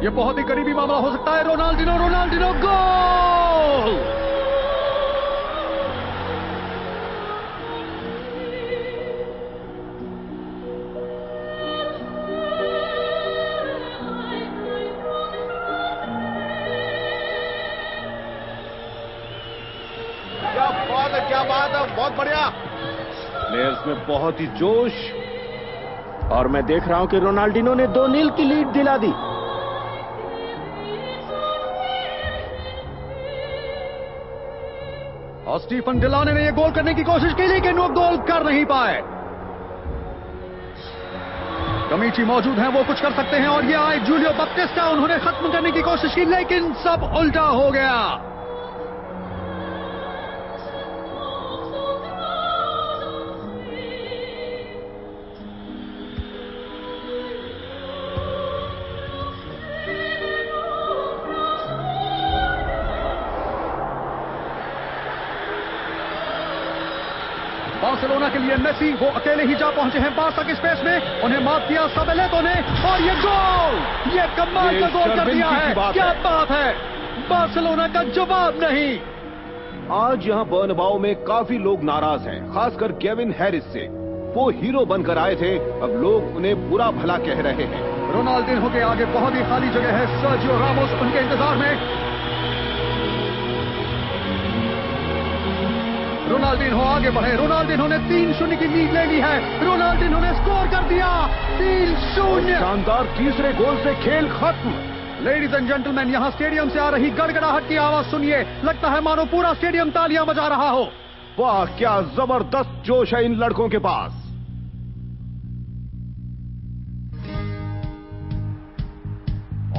ये बहुत ही करीबी मामला हो सकता है। रोनाल्डिनो, रोनाल्डिनो गोल! क्या बात है, बहुत बढ़िया। प्लेयर्स में बहुत ही जोश, और मैं देख रहा हूं कि रोनाल्डिनो ने 2-0 की लीड दिला दी। और स्टीफन डिलाने ने यह गोल करने की कोशिश की, लेकिन वो गोल कर नहीं पाए। कमीची मौजूद हैं, वो कुछ कर सकते हैं, और ये आए जूलियो बप्टिस्टा। उन्होंने खत्म करने की कोशिश की, लेकिन सब उल्टा हो गया। बार्सिलोना के लिए मेसी, वो अकेले ही जा पहुंचे हैं बार्सा के स्पेस में। उन्हें माफ किया सबेलेतो ने, और ये गोल, ये कमाल का गोल कर दिया है। क्या बात है, बार्सिलोना का जवाब नहीं। आज यहां बर्नबाओ में काफी लोग नाराज हैं, खासकर केविन हैरिस से। वो हीरो बनकर आए थे, अब लोग उन्हें बुरा भला कह रहे हैं। रोनाल्डिनो के आगे बहुत ही खाली जगह है। सर्जियो रामोस उनके इंतजार में। रोनाल्डिनो आगे बढ़े। रोनाल्डिनो ने 3-0 की लीड ले ली है। रोनाल्डिनो ने स्कोर कर दिया 3-0। शानदार तीसरे गोल से खेल खत्म। लेडीज एंड जेंटलमैन, यहां स्टेडियम से आ रही गड़गड़ाहट की आवाज सुनिए। लगता है मानो पूरा स्टेडियम तालियां बजा रहा हो। वाह, क्या जबरदस्त जोश है इन लड़कों के पास।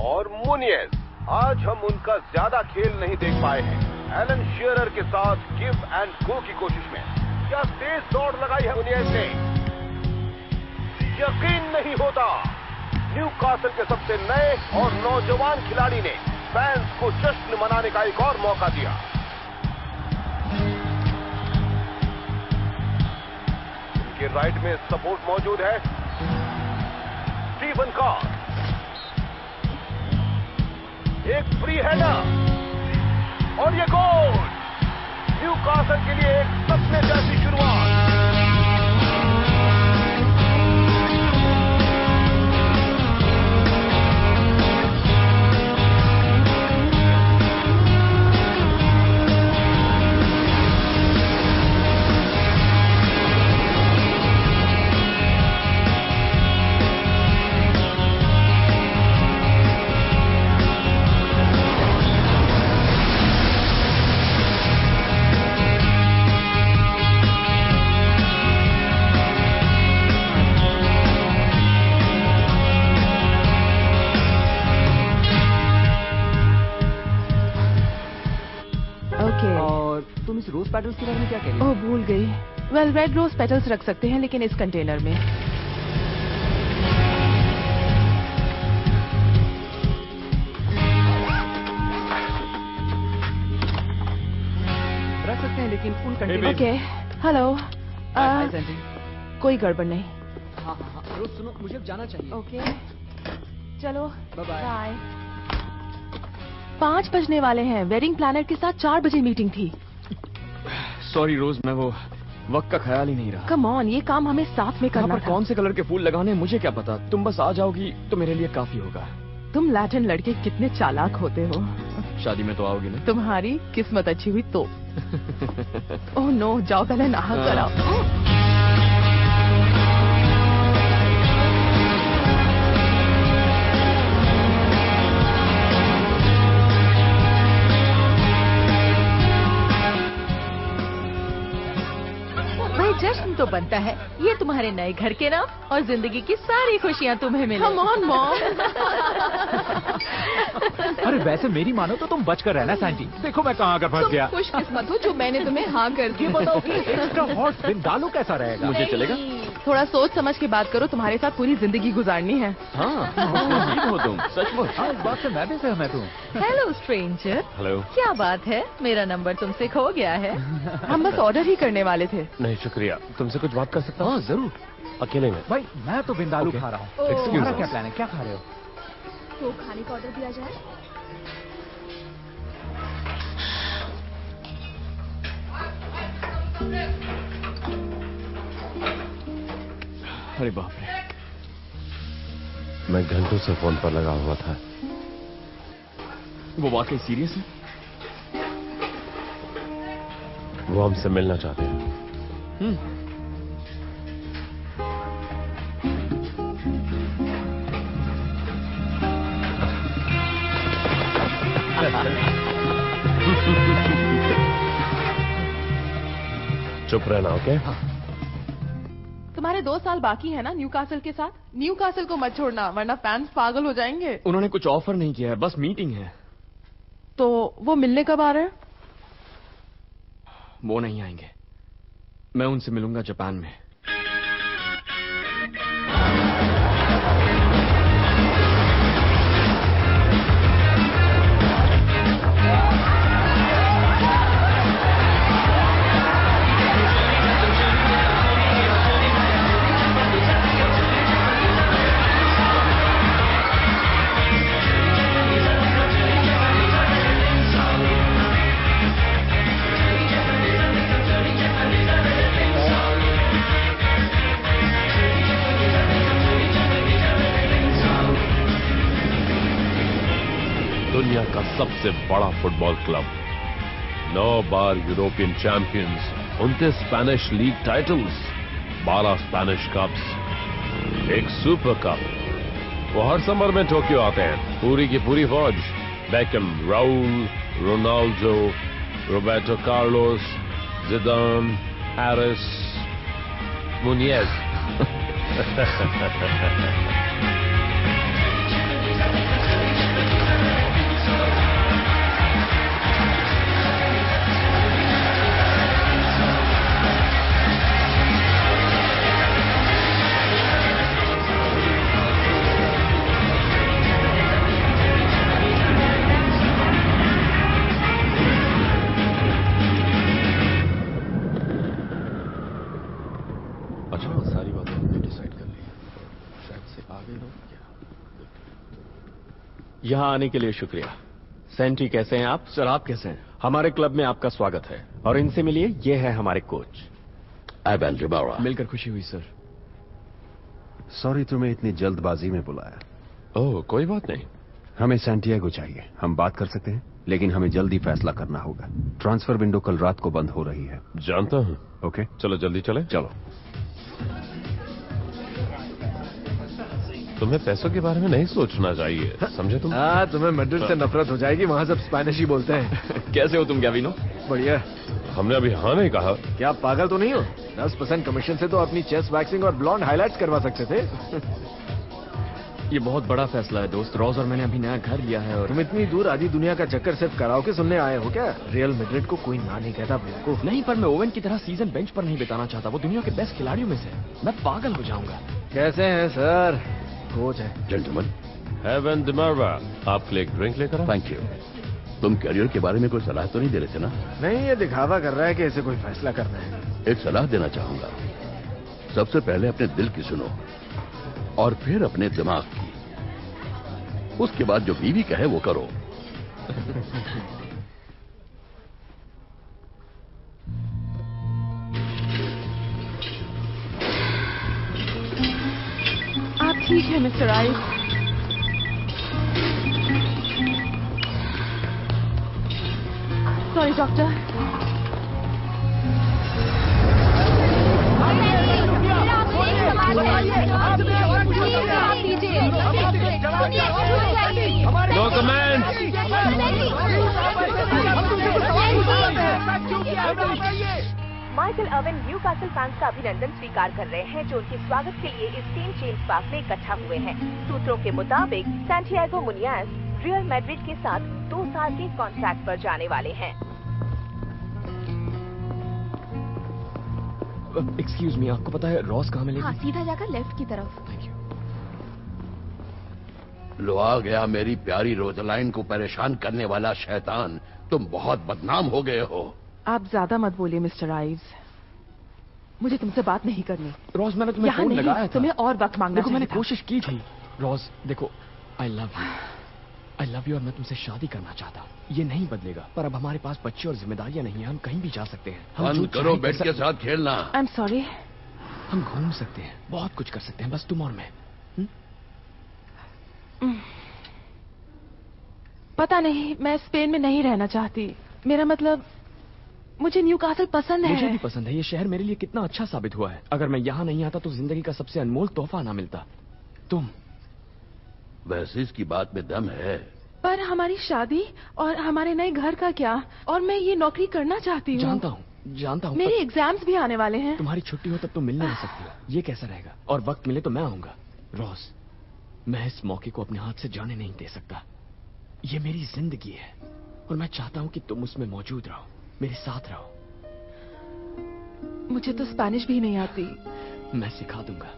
और मुनियस, आज हम उनका ज्यादा खेल नहीं देख पाए हैं। एलन शेरर के साथ गिव एंड गो की कोशिश में क्या तेज दौड़ लगाई है मुनियस ने। यकीन नहीं होता, न्यूकासल के सबसे नए और नौजवान खिलाड़ी ने फैंस को जश्न मनाने का एक और मौका दिया। उनके राइट में सपोर्ट मौजूद है। स्टीवन कॉर, एक फ्री हेडर, और ये गोल। न्यूकासल के लिए एक सपने जैसी शुरुआत। तुम इस रोज पेटल्स के बारे में क्या कह रही हो? ओह, भूल गई। वेल, रेड रोज पेटल्स रख सकते हैं, लेकिन इस कंटेनर में। रख सकते हैं, लेकिन full container. Okay, hello. Hi Sandy. कोई गड़बड़ नहीं। हाँ, रोज सुनो, मुझे अब जाना चाहिए। ओके, चलो बाय। बाय। 5 बजने वाले हैं। वेडिंग प्लानर के साथ 4 बजे मीटिंग थी। सॉरी रोज, मैं वो वक्त का ख्याल ही नहीं रहा। कम ऑन, ये काम हमें साथ में करना था। कौन से कलर के फूल लगाने मुझे क्या पता। तुम बस आ जाओगी तो मेरे लिए काफी होगा। तुम लैटिन लड़के कितने चालाक होते हो। शादी में तो आओगी ना? तुम्हारी किस्मत अच्छी हुई तो। ओह नो, जाओ पहले नहा कर आओ। जश्न तो बनता है, ये तुम्हारे नए घर के नाम, और जिंदगी की सारी खुशियाँ तुम्हें मिले। Come on, Mom। अरे वैसे मेरी मानो तो तुम बचकर रहना सैंडी। देखो मैं कहाँ आकर फंस गया। खुशकिस्मत हो जो मैंने तुम्हें हाँ कर दी। बताओ कि एक्स्ट्रा हॉट विंदालू कैसा रहेगा? मुझे चलेगा? थोड़ा सोच समझ के बात करो, तुम्हारे साथ पूरी जिंदगी गुजारनी है। हाँ, हो तुम सचमुच। हाँ, इस बात से मैं भी सहमत हूँ। Hello stranger. हेलो। क्या बात है, मेरा नंबर तुमसे खो गया है। हम बस ऑर्डर ही करने वाले थे। नहीं शुक्रिया, तुमसे कुछ बात कर सकता हूँ? जरूर, अकेले में। भाई मैं तो विंदालू खा रहा हूँ। तुम्हारा क्या प्लान है, क्या खा रहे हो? तो खाने का ऑर्डर दिया जाए? अरे बाप रे, मैं घंटों से फोन पर लगा हुआ था। वो वाकई सीरियस है? वो हमसे मिलना चाहते हैं। चुप रहना, ओके? तुम्हारे 2 साल बाकी है ना न्यूकासल के साथ। न्यूकासल को मत छोड़ना वरना फैंस पागल हो जाएंगे। उन्होंने कुछ ऑफर नहीं किया है, बस मीटिंग है। तो वो मिलने कब आ रहे हैं? वो नहीं आएंगे, मैं उनसे मिलूंगा जापान में। दुनिया का सबसे बड़ा फुटबॉल क्लब, 9 बार European champions, 29 Spanish league titles, 12 Spanish cups, एक सुपर कप। वो हर समर में टोक्यो आते हैं, पूरी की पूरी फौज। Beckham, Raul, Ronaldo, Roberto Carlos, Zidane, Harris, मुनियज। सारी बातें हमने डिसाइड कर ली, शायद से आगे लोग क्या। यहाँ आने के लिए शुक्रिया। सेंटी, कैसे हैं आप? सर आप कैसे हैं? हमारे क्लब में आपका स्वागत है। और इनसे मिलिए, ये है हमारे कोच एवन रिबारा। मिलकर खुशी हुई सर। सॉरी तुम्हें इतनी जल्दबाजी में बुलाया। ओह, कोई बात नहीं। हमें सैंटियागो चाहिए। हम बात कर सकते हैं, लेकिन हमें जल्दी फैसला करना होगा। ट्रांसफर विंडो कल रात को बंद हो रही है। जानता हूं। ओके, चलो जल्दी चले। चलो। तुम्हें पैसों के बारे में नहीं सोचना चाहिए, समझे तुम? हाँ, तुम्हें मैड्रिड से नफरत हो जाएगी, वहाँ सब स्पेनिश ही बोलते हैं। कैसे हो तुम गैविनो? बढ़िया। हमने अभी हाँ नहीं कहा। क्या आप पागल तो नहीं हो? 10% कमीशन से तो अपनी चेस्ट वैक्सिंग और ब्लॉन्ड हाइलाइट्स करवा सकते थे। ये बहुत बड़ा फैसला है दोस्त। रॉज और मैंने अभी नया घर लिया है और तुम इतनी दूर आधी दुनिया का चक्कर सिर्फ कराओके सुनने आए हो क्या? रियल मैड्रिड को कोई ना नहीं कहता बेवकूफ। नहीं, पर मैं ओवन की तरह सीजन बेंच पर नहीं बिताना चाहता। वो दुनिया के बेस्ट खिलाड़ियों में से, मैं पागल हो जाऊंगा। कैसे हैं सर? कोच है। जेंटलमैन, एवन डिमर्वा, आपके लिए एक ड्रिंक लेकर आऊं? Thank you. तुम करियर के बारे में कोई सलाह तो नहीं दे रहे थे ना? नहीं, ये दिखावा कर रहा है कि इसे कोई फैसला करना है। एक सलाह देना चाहूंगा। सबसे पहले अपने दिल की सुनो और फिर अपने दिमाग की। उसके बाद जो बीवी कहे वो करो। आप ठीक है mister Ice? Sorry doctor. No comment. Michael Owen Newcastle fans का अभिनंदन स्वीकार कर रहे हैं, जो उनके स्वागत के लिए इस सेंट जेम्स पार्क में इकट्ठा हुए हैं। सूत्रों के मुताबिक सैंटियागो मुनियाज रियल मैड्रिड के साथ 2 साल के कॉन्ट्रैक्ट पर जाने वाले हैं। एक्सक्यूज मी, आपको पता है रॉस कहाँ मिलेगी? हाँ, सीधा जाकर लेफ्ट की तरफ। Thank you. लो आ गया मेरी प्यारी रोजलाइन को परेशान करने वाला शैतान। तुम बहुत बदनाम हो गए हो। आप ज्यादा मत बोलिए मिस्टर आइव्स। मुझे तुमसे बात नहीं करनी। रॉज, मैंने तुम्हें फोन लगाया था। तुम्हें और वक्त मांगना चाहिए। मैंने कोशिश की थी। रॉज देखो, आई love you. I love you और मैं तुमसे शादी करना चाहता हूँ। ये नहीं बदलेगा, पर अब हमारे पास बच्चे और जिम्मेदारियां नहीं है। हम कहीं भी जा सकते हैं। हम बंद करो बेड के साथ खेलना। I am sorry. हम घूम सकते हैं, बहुत कुछ कर सकते हैं, बस तुम और मैं। पता नहीं, मैं स्पेन में नहीं रहना चाहती। मेरा मतलब, मुझे न्यूकासल पसंद है। मुझे भी पसंद है। ये शहर मेरे लिए कितना अच्छा साबित हुआ है। अगर मैं यहाँ नहीं आता तो जिंदगी का सबसे अनमोल तोहफा ना मिलता। तुम। वैसे इसकी बात में दम है, पर हमारी शादी और हमारे नए घर का क्या? और मैं ये नौकरी करना चाहती हूँ। जानता हूँ। मेरी एग्जाम्स भी आने वाले हैं। तुम्हारी छुट्टी हो तब तुम मिल नहीं सकती हो। ये कैसा रहेगा? और वक्त मिले तो मैं आऊंगा। रोज, मैं इस मौके को अपने हाथ से जाने नहीं दे सकता। ये मेरी जिंदगी है और मैं चाहता हूँ कि तुम उसमें मौजूद रहो, मेरे साथ रहो। मुझे तो स्पेनिश भी नहीं आती। मैं सिखा दूंगा।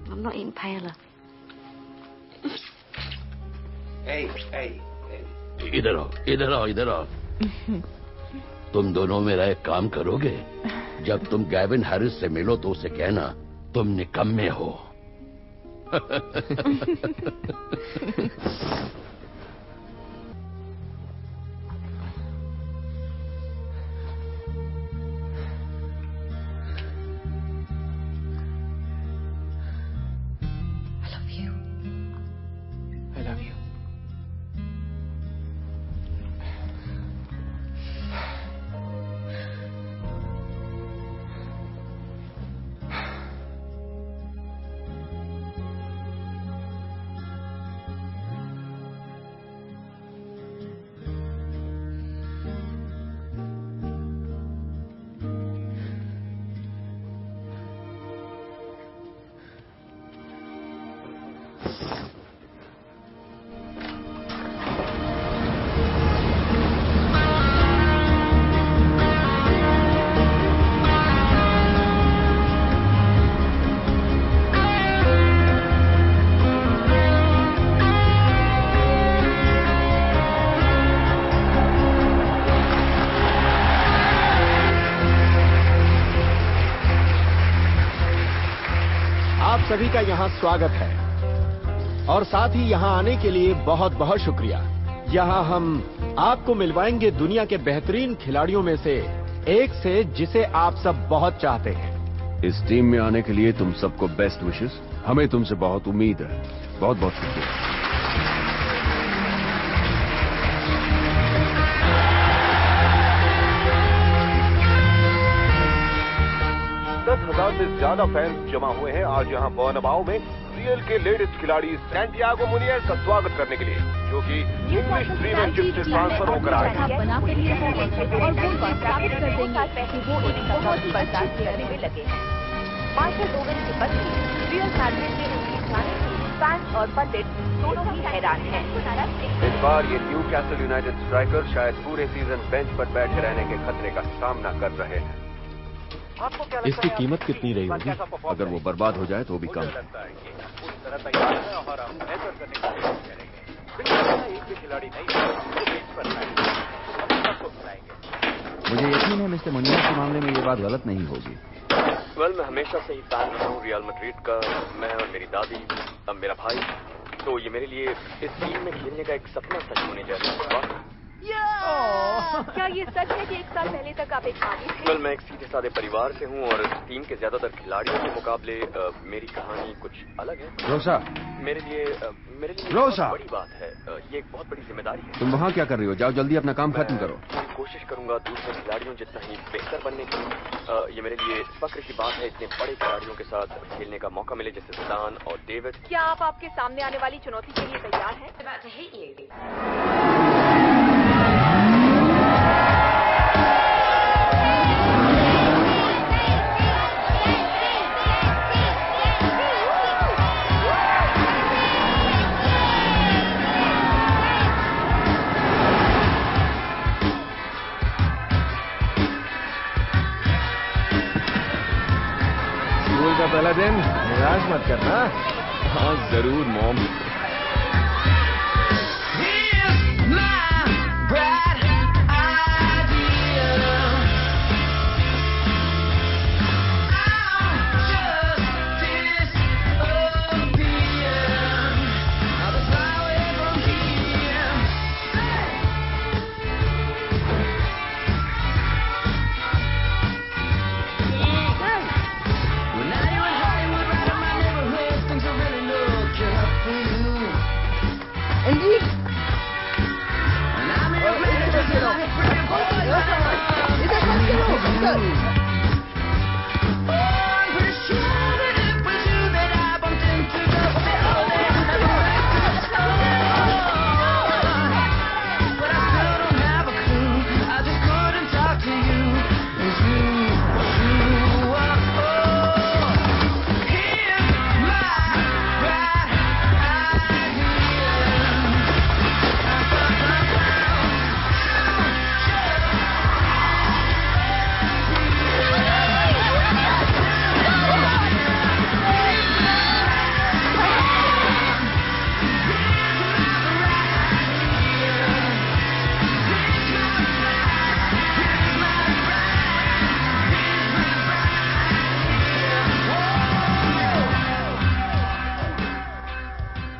I'm not eating paella. Hey. इधर आओ। तुम दोनों मेरा एक काम करोगे? जब तुम गैविन हैरिस से मिलो तो उसे कहना तुम निकम्मे हो। सभी का यहाँ स्वागत है और साथ ही यहाँ आने के लिए बहुत बहुत शुक्रिया। यहाँ हम आपको मिलवाएंगे दुनिया के बेहतरीन खिलाड़ियों में से एक से जिसे आप सब बहुत चाहते हैं। इस टीम में आने के लिए तुम सबको बेस्ट विशेस। हमें तुमसे बहुत उम्मीद है। बहुत बहुत शुक्रिया। 10,000 से ज्यादा फैंस जमा हुए हैं आज यहाँ बर्नाबाउ में रियल के लेटेस्ट खिलाड़ी सैंटियागो मुनियस का स्वागत करने के लिए, जो कि इंग्लिश प्रीमियरशिप से ट्रांसफर होकर आए हैं। मार्शल ओवन की पत्नी रियल मैड्रिड के उनके जाने से फैंस और पंडित दोनों ही हैरान हैं। इस बार ये न्यूकासल यूनाइटेड स्ट्राइकर शायद पूरे सीजन बेंच पर बैठे रहने के खतरे का सामना कर रहे हैं। इसकी कीमत कितनी रही होगी? अगर वो बर्बाद हो जाए तो भी कम। मुझे यकीन है मिस्टर मुनियस के मामले में ये बात गलत नहीं होगी। मैं हमेशा से ही फैन हूँ रियल मैड्रिड का। मैं और मेरी दादी, अब मेरा भाई, तो ये मेरे लिए इस टीम में खेलने का एक सपना सच होने जा रहा है। क्या ये सच है कि 1 साल पहले तक आप एक आदमी थे? मैं एक सीधे साधे परिवार से हूँ और टीम के ज्यादातर खिलाड़ियों के मुकाबले मेरी कहानी कुछ अलग है। रोसा, मेरे लिए रोसा, बड़ी बात है। ये एक बहुत बड़ी जिम्मेदारी है। तुम वहाँ क्या कर रही हो? जाओ जल्दी अपना काम खत्म करो। कोशिश करूंगा दूसरे खिलाड़ियों जितना ही बेहतर बनने की। ये मेरे लिए फक्र की बात है इतने बड़े खिलाड़ियों के साथ खेलने का मौका मिले, जैसे जिदान और डेविड। क्या आप आपके सामने आने वाली चुनौती के लिए तैयार हैं? स्कूल का पहला दिन, निराश मत करना। हाँ जरूर मॉम।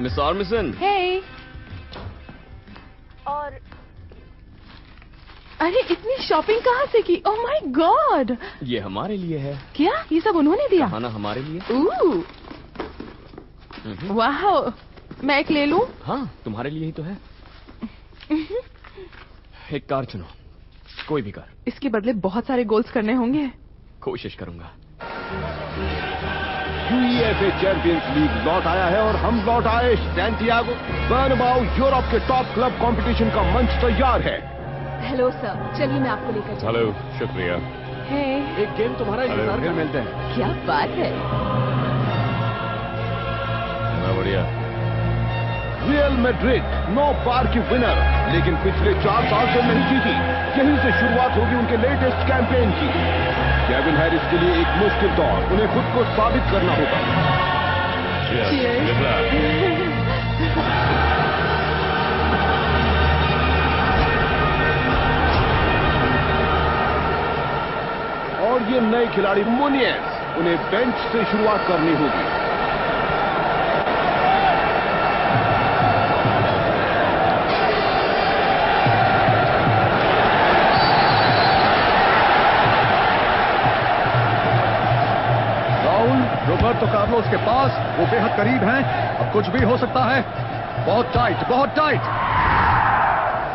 मिस आर्मिसन। हे। और अरे इतनी शॉपिंग कहाँ से की? Oh my God. ये हमारे लिए है। क्या ये सब उन्होंने दिया? खाना हमारे लिए। वाह, मैं एक ले लूं? हाँ, तुम्हारे लिए ही तो है। एक कार चुनो, कोई भी कार। इसके बदले बहुत सारे गोल्स करने होंगे। कोशिश करूंगा। यूईएफए चैंपियंस लीग लौट आया है और हम लौट आए सैंटियागो बर्नबाउ। यूरोप के टॉप क्लब कंपटीशन का मंच तैयार है। हेलो सर, चलिए मैं आपको लेकर चलूं। हेलो, शुक्रिया। हे, एक गेम तुम्हारा इंतजार कर मिलते हैं। क्या बात है। बढ़िया। रियल मैड्रिड 9 बार की विनर, लेकिन पिछले 4 साल से नहीं जीती। यहीं से शुरुआत होगी उनके लेटेस्ट कैंपेन की। केविन हैरिस के लिए एक मुश्किल दौर, उन्हें खुद को साबित करना होगा। और ये नए खिलाड़ी मुनियस, उन्हें बेंच से शुरुआत करनी होगी। रोबर्टो कार्लोस के पास, वो बेहद करीब हैं। अब कुछ भी हो सकता है। बहुत टाइट, बहुत टाइट।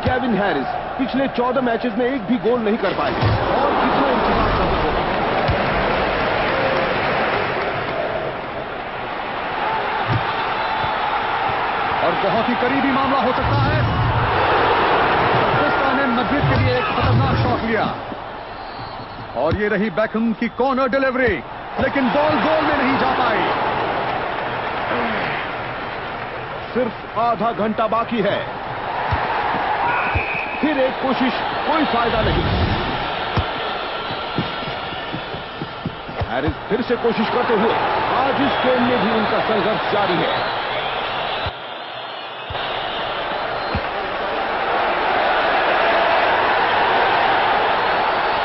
केविन हैरिस पिछले 14 मैचेस में एक भी गोल नहीं कर पाए और कितना इंतजार करना होगा। और बहुत ही करीबी मामला हो सकता है। क्रिस्टा ने मैड्रिड के लिए एक खतरनाक शॉट लिया और ये रही बैकहम की कॉर्नर डिलीवरी, लेकिन बॉल गोल में नहीं जा पाई। सिर्फ आधा घंटा बाकी है। फिर एक कोशिश, कोई फायदा नहीं। हैरिस फिर से कोशिश करते हुए, आज इस गेम में भी उनका संघर्ष जारी है।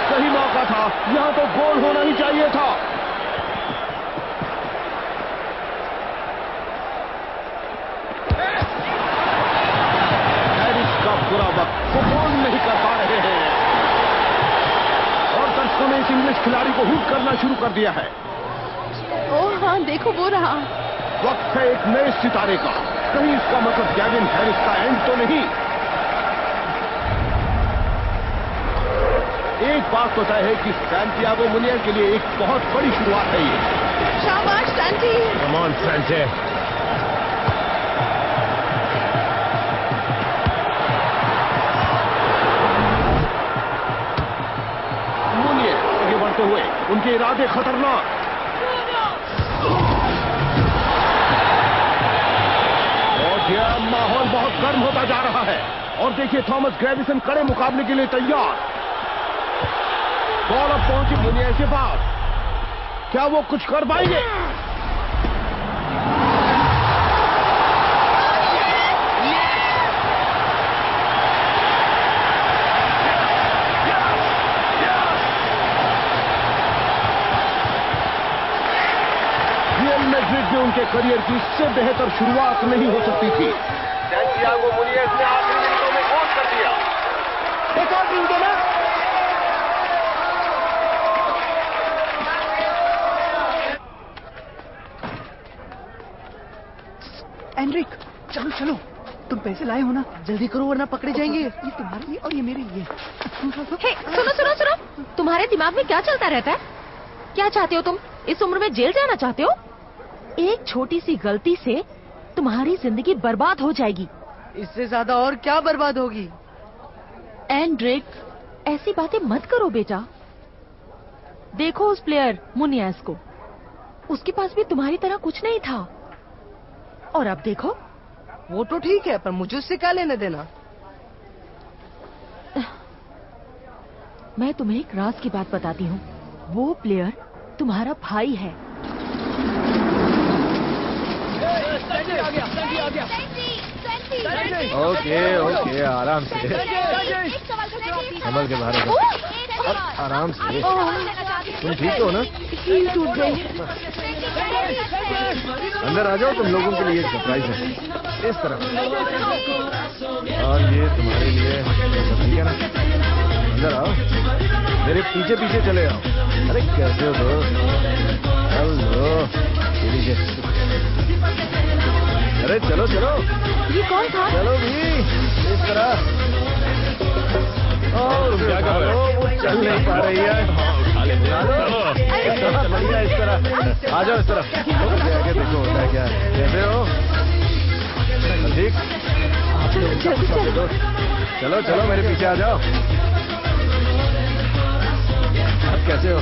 सही मौका था, यहां तो गोल होना ही चाहिए था। बुरा वक्त, वो गोल नहीं कर पा रहे हैं और दर्शकों ने इस इंग्लिश खिलाड़ी को हुक करना शुरू कर दिया है। ओह हाँ, देखो वो रहा। वक्त है एक नए सितारे का। कहीं इसका मतलब केविन हैरिस का एंड तो नहीं। एक बात तो तय है कि सैंटियागो मुनियस के लिए एक बहुत बड़ी शुरुआत है ये। शाबाश सैंटी। Come on Santa. हुए उनके इरादे खतरनाक। और यह माहौल बहुत गर्म होता जा रहा है और देखिए थॉमस ग्रेविसन कड़े मुकाबले के लिए तैयार। बॉल अब पहुंची मुनियस के पास। क्या वो कुछ कर पाएंगे? उनके करियर की इससे बेहतर शुरुआत नहीं हो सकती थी। सैंटियागो मुनियस ने आखिरी मिनटों में गोल कर दिया। एक और टीम के लिए एंड्रिक, चलो चलो, तुम पैसे लाए हो ना, जल्दी करो वरना पकड़े जाएंगे। ये तुम्हारे लिए और ये मेरे लिए। हे, सुनो सुनो सुनो, तुम्हारे दिमाग में क्या चलता रहता है? क्या चाहते हो तुम? इस उम्र में जेल जाना चाहते हो? एक छोटी सी गलती से तुम्हारी जिंदगी बर्बाद हो जाएगी। इससे ज्यादा और क्या बर्बाद होगी? एंड्रिक, ऐसी बातें मत करो बेटा। देखो उस प्लेयर मुनियास को, उसके पास भी तुम्हारी तरह कुछ नहीं था और अब देखो। वो तो ठीक है, पर मुझे उससे क्या लेने देना? मैं तुम्हें एक राज की बात बताती हूँ। वो प्लेयर तुम्हारा भाई है। ओके ओके, आराम से, संभल के बाहर। आराम से। तुम ठीक हो ना? हील टूट गई। अंदर आ जाओ, तुम लोगों के लिए एक सरप्राइज है। इस तरफ। और ये तुम्हारे लिए ठीक है ना? अंदर आओ, मेरे पीछे पीछे चले आओ। अरे कैसे हो दोस्त? हेलो, ये लीजिए। अरे चलो चलो। ये कौन था? चलो भी, इस तरह। तुम क्या कर रहे हो? वो चल नहीं पा रही है। बढ़िया, इस तरह आ जाओ, इस तरह। आगे देखो होता है क्या। कैसे हो? ठीक। चलो चलो मेरे पीछे आ जाओ। आप कैसे हो?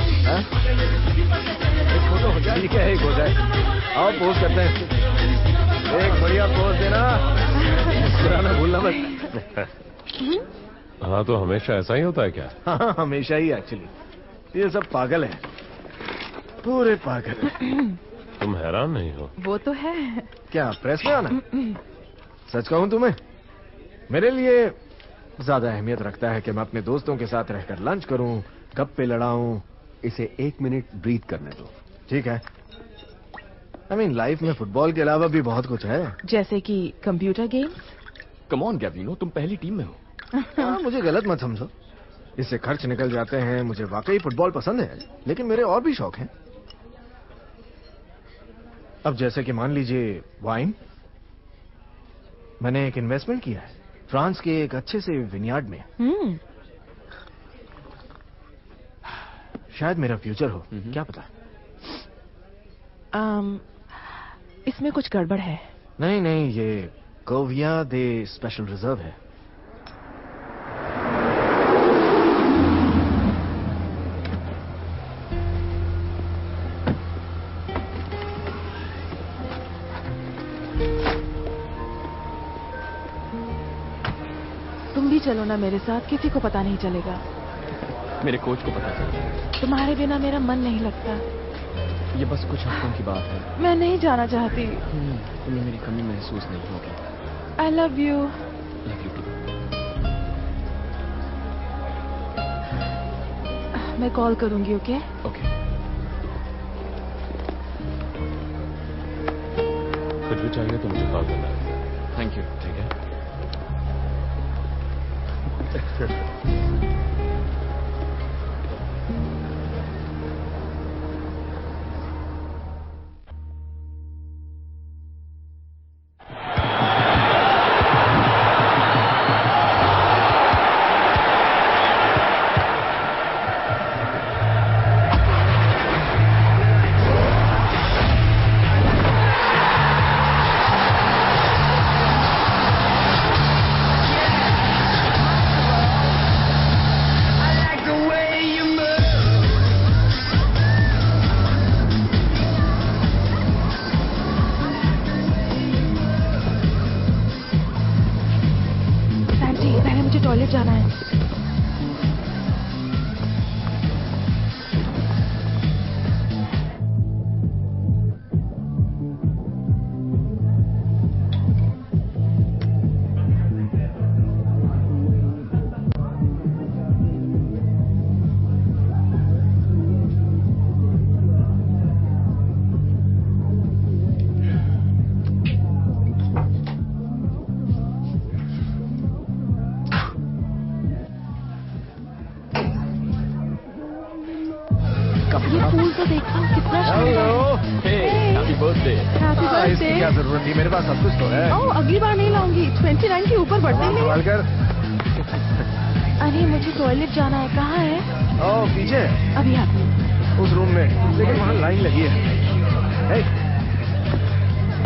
एक फोटो हो जाए। ठीक है, एक हो जाए। आओ पोज करते हैं। एक बढ़िया पोज देना, मुस्कुराना भूलना मत। हाँ, तो हमेशा ऐसा ही होता है क्या? हाँ, हमेशा ही एक्चुअली। ये सब पागल है, पूरे पागल है। तुम हैरान नहीं हो? वो तो है। क्या प्रेस में आना? सच कहूं तुम्हें, मेरे लिए ज्यादा अहमियत रखता है कि मैं अपने दोस्तों के साथ रहकर लंच करूं, गप्पे लड़ाऊं। इसे 1 मिनट ब्रीथ करने दो। ठीक है। I mean, लाइफ में फुटबॉल के अलावा भी बहुत कुछ है। जैसे कि कंप्यूटर गेम्स। कम ऑन गैविनो, तुम पहली टीम में हो। मुझे गलत मत समझो, इससे खर्च निकल जाते हैं। मुझे वाकई फुटबॉल पसंद है, लेकिन मेरे और भी शौक हैं। अब जैसे कि मान लीजिए वाइन। मैंने एक इन्वेस्टमेंट किया है फ्रांस के एक अच्छे से विनयार्ड में। शायद मेरा फ्यूचर हो, क्या पता। इसमें कुछ गड़बड़ है। नहीं नहीं, ये कोविया दे स्पेशल रिजर्व है। तुम भी चलो ना मेरे साथ, किसी को पता नहीं चलेगा। मेरे कोच को पता चलेगा। तुम्हारे बिना मेरा मन नहीं लगता। ये बस कुछ हफ्तों की बात है। मैं नहीं जाना चाहती। तुम्हें मेरी कमी महसूस नहीं होगी। I love you. Love you too. मैं कॉल करूंगी, ओके? ओके। कुछ भी चाहिए तो मुझे कॉल करना है। Thank you. ठीक है। टॉयलेट जाना है। ये फूल तो देखो कितना शानदार है। Happy birthday. Happy birthday. क्या जरूरत थी, मेरे पास सब कुछ तो है। ओह, अगली बार नहीं लाऊंगी। 29 के ऊपर बढ़ते नहीं। संभाल कर। अरे मुझे टॉयलेट जाना है। कहाँ है? ओह, पीछे अभी आती हूँ। उस रूम में, लेकिन वहाँ लाइन लगी है।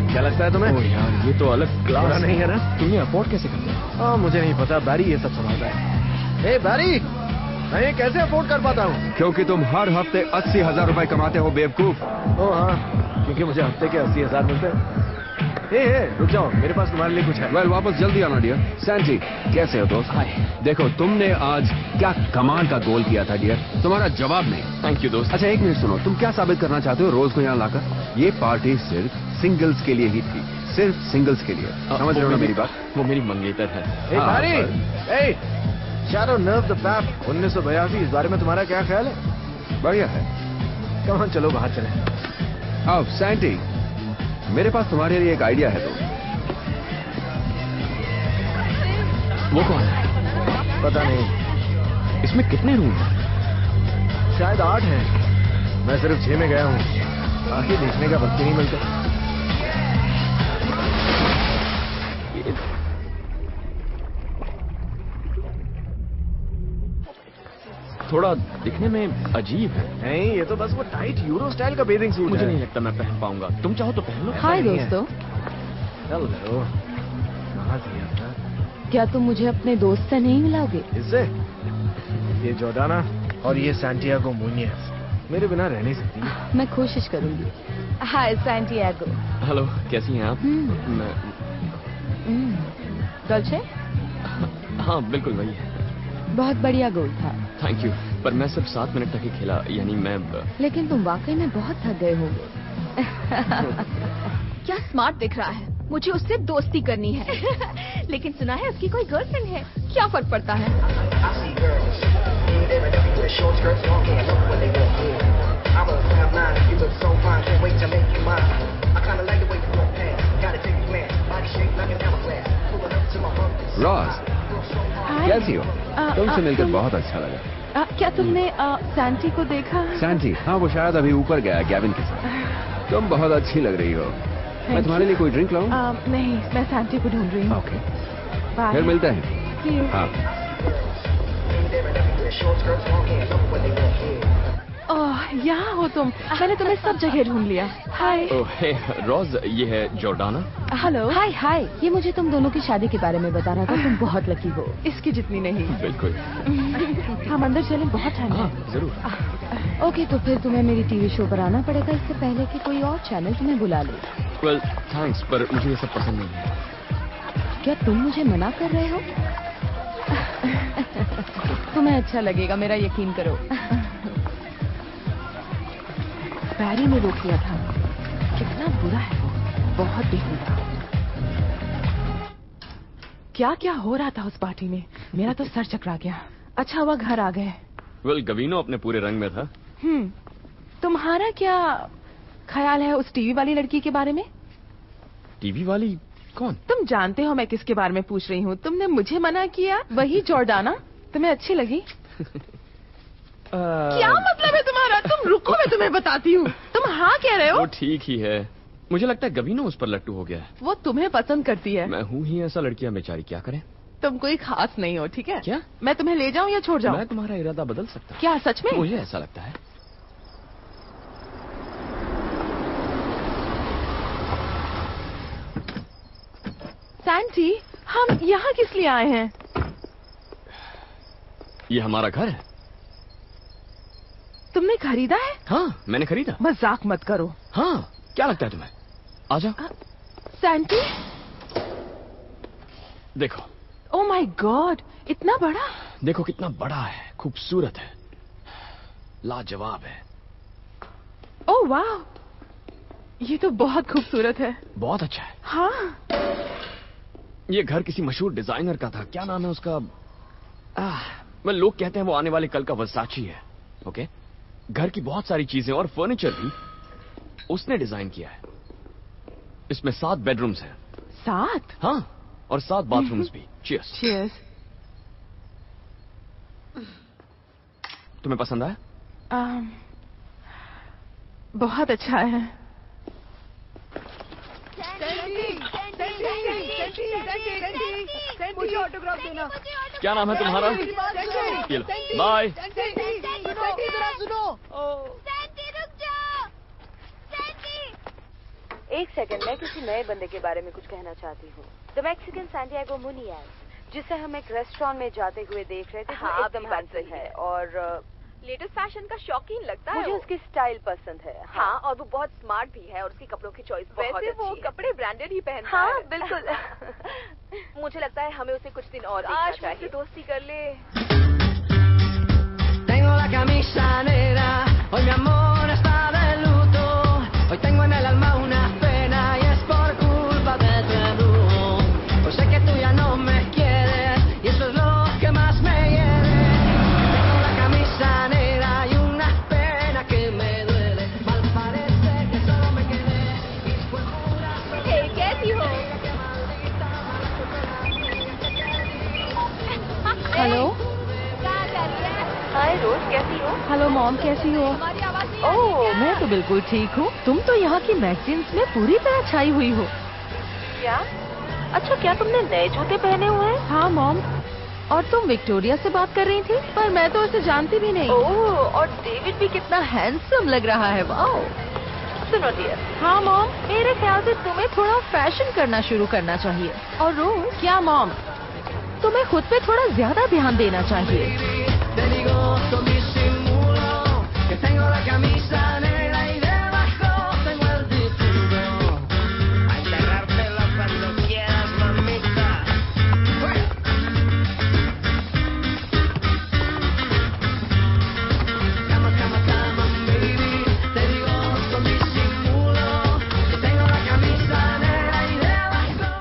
क्या लगता है तुम्हें? ओह यार, ये तो अलग क्लास नहीं है ना? तुम ये अफोर्ड कैसे करते हो? मुझे नहीं पता, बैरी ये सब संभालता है। बैरी, मैं ये कैसे अफोर्ड कर पाता हूँ? क्योंकि तुम हर हफ्ते 80,000 रुपए कमाते हो बेवकूफ। ओह हाँ, क्योंकि मुझे हफ्ते के 80,000 मिलते हैं। रुक जाओ, मेरे पास तुम्हारे लिए कुछ है। वेल, वापस जल्दी आना डियर। सैंटी, कैसे हो दोस्त? हाय। देखो, तुमने आज क्या कमाल का गोल किया था डियर, तुम्हारा जवाब नहीं। थैंक यू दोस्त। अच्छा, एक मिनट सुनो, तुम क्या साबित करना चाहते हो रोज को यहाँ लाकर? ये पार्टी सिर्फ सिंगल्स के लिए ही थी, सिर्फ सिंगल्स के लिए। समझ रहे हो ना मेरी बात? वो मेरी मंगेतर है। Shadow Nerve the Pap 1982, इस बारे में तुम्हारा क्या ख्याल है? बढ़िया है। कहाँ चलो, बाहर चले। अब सैंटी, मेरे पास तुम्हारे लिए एक आइडिया है तो। वो कौन है? पता नहीं। इसमें कितने रूम हैं? शायद 8 हैं। मैं सिर्फ 6 में गया हूँ। आगे देखने का वक्त ही नहीं मिलता। थोड़ा दिखने में अजीब है। नहीं, ये तो बस वो टाइट यूरो स्टाइल का बेदिंग सूट है। मुझे नहीं लगता मैं पहन पाऊंगा। तुम चाहो तो पहन लो। हाय दोस्तों। हेलो। कहाँ से आता? क्या तुम मुझे अपने दोस्त से नहीं मिलाओगे? इससे? ये जॉर्डाना और ये सैंटियागो मुनियस मेरे बिना रह नहीं सकती। मैं कोशिश करूंगी। हाय सैंटियागो। हेलो, कैसी हैं आप? डॉल्चे? हाँ बिल्कुल वही है। बहुत बढ़िया गोल था। थैंक यू, पर मैं सिर्फ 7 मिनट तक ही खेला, यानी मैं। लेकिन तुम वाकई में बहुत थक गए होंगे। क्या स्मार्ट दिख रहा है। मुझे उससे दोस्ती करनी है। लेकिन सुना है उसकी कोई गर्लफ्रेंड है। क्या फर्क पड़ता है? रॉस, कैसी हो? तुमसे मिलकर बहुत अच्छा लगा। क्या तुमने सैंटी को देखा? सैंटी? हाँ, वो शायद अभी ऊपर गया गैविन के साथ। तुम बहुत अच्छी लग रही हो। मैं तुम्हारे लिए कोई ड्रिंक लाऊं? नहीं, मैं सैंटी को ढूंढ रही हूँ। ओके, फिर मिलते हैं। हाँ। ओह, यहाँ हो तुम। मैंने तुम्हें सब जगह ढूंढ लिया। हाय। ओह हे रोज, ये है जॉर्डाना। हेलो। हाय हाय। ये मुझे तुम दोनों की शादी के बारे में बता रहा था। तुम बहुत लकी हो। इसकी जितनी नहीं। बिल्कुल। हम अंदर चलें, बहुत ठंड है। जरूर। ओके, तो फिर तुम्हें मेरी टीवी शो पर आना पड़ेगा इससे पहले कि कोई और चैनल तुम्हें बुला ले। वेल थैंक्स, पर मुझे ये सब पसंद नहीं है। क्या तुम मुझे मना कर रहे हो? तुम्हें अच्छा लगेगा, मेरा यकीन करो। बैरी ने रोक लिया था। कितना बुरा है वो, बहुत बेहुदा। क्या क्या हो रहा था उस पार्टी में, मेरा तो सर चकरा गया। अच्छा हुआ घर आ गए। वेल गवीनो अपने पूरे रंग में था। तुम्हारा क्या ख्याल है उस टीवी वाली लड़की के बारे में? टीवी वाली कौन? तुम जानते हो मैं किसके बारे में पूछ रही हूँ। तुमने मुझे मना किया, वही जॉर्डाना। तुम्हें अच्छी लगी? क्या मतलब है तुम्हारा? तुम रुको, मैं तुम्हें बताती हूँ। तुम हाँ कह रहे हो? वो ठीक ही है। मुझे लगता है गवीनो उस पर लट्टू हो गया है। वो तुम्हें पसंद करती है। मैं हूँ ही ऐसा, लड़कियां बेचारी क्या करें। तुम कोई खास नहीं हो, ठीक है? क्या? मैं तुम्हें ले जाऊँ या छोड़ जाऊँ? मैं तुम्हारा इरादा बदल सकता हूँ। क्या सच में? मुझे ऐसा लगता है। सैंटी, हम यहाँ किस लिए आए हैं? ये हमारा घर है। तुमने खरीदा है? हाँ, मैंने खरीदा। मजाक मत करो। हाँ, क्या लगता है तुम्हें? आ जाओ। सैंटी, देखो। ओह माय गॉड, इतना बड़ा। देखो कितना बड़ा है, खूबसूरत है, लाजवाब है। ओह वाह, ये तो बहुत खूबसूरत है। बहुत अच्छा है। हाँ। ये घर किसी मशहूर डिजाइनर का था। क्या नाम है उसका? लोग कहते हैं वो आने वाले कल का वर्साची है। ओके, घर की बहुत सारी चीजें और फर्नीचर भी उसने डिजाइन किया है। इसमें 7 बेडरूम्स हैं। 7? हाँ, और 7 बाथरूम्स भी। चीयर्स। चीयर्स। तुम्हें पसंद आया? बहुत अच्छा है। मुझे ऑटोग्राफ देना। क्या नाम है तुम्हारा? ये लो, बाय। एक सेकंड, मैं किसी नए बंदे के बारे में कुछ कहना चाहती हूँ। द मैक्सिकन सैंटियागो मुनियास, जिसे हम एक रेस्टोरेंट में जाते हुए देख रहे थे। हाँ, एकदम हैंडसम है और लेटेस्ट फैशन का शौकीन लगता है। मुझे उसकी स्टाइल पसंद है। हाँ, और वो बहुत स्मार्ट भी है और उसकी कपड़ों की चॉइस बहुत अच्छी है। वैसे वो कपड़े ब्रांडेड ही पहनता है। हाँ बिल्कुल। मुझे लगता है हमें उसे कुछ दिन और आज मुझसे दोस्ती कर ले। Tengo la camisa negra, hoy mi amor está de luto. Hoy tengo en el alma una pena y es por culpa de tu embrujo. Pues sé que tú ya no me quieres y eso es lo que más me hiere. Tengo la camisa negra y una pena que me duele. Mal parece que solo me quedé y fue pura hello mom, कैसी हो? ओह, मैं तो बिल्कुल ठीक हूँ। तुम तो यहाँ की मैगजीन्स में पूरी तरह छाई हुई हो। क्या? अच्छा, क्या तुमने नए जूते पहने हुए हैं? हाँ मॉम। और तुम विक्टोरिया से बात कर रही थी? पर मैं तो उसे जानती भी नहीं। ओह, और डेविड भी कितना हैंडसम लग रहा है। वाओ। सुनो डियर। हाँ मॉम, मेरे ख्याल से तुम्हें थोड़ा फैशन करना शुरू करना चाहिए। और रोज। क्या मॉम? तुम्हें खुद पे थोड़ा ज्यादा ध्यान देना चाहिए। Te digo con disimulo que tengo la camisa negra y debajo tengo el difunto. A enterrártelo cuando quieras, mamita. Cama, cama, cama, baby. Te digo con disimulo que tengo la camisa negra y debajo.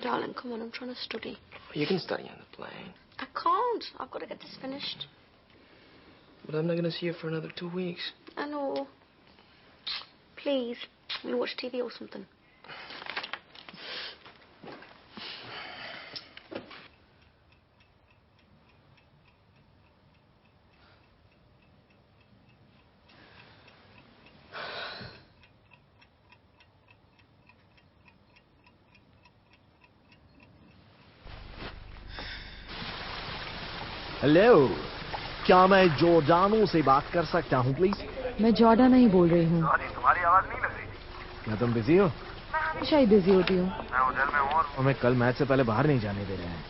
Darling, come on, I'm trying to study. You can study on the plane. I can't. I've got to get this finished. But I'm not going to see you for another 2 weeks. I know. Please, we'll watch TV or something. Hello, क्या मैं जॉर्डानो से बात कर सकता हूँ please? मैं जॉर्डा नहीं बोल रही हूँ। तुम्हारी आवाज नहीं लग रही। क्या तुम बिजी हो? हमेशा ही बिजी होती हूँ। मैं होटल में हूँ और हमें कल मैच से पहले बाहर नहीं जाने दे रहे हैं।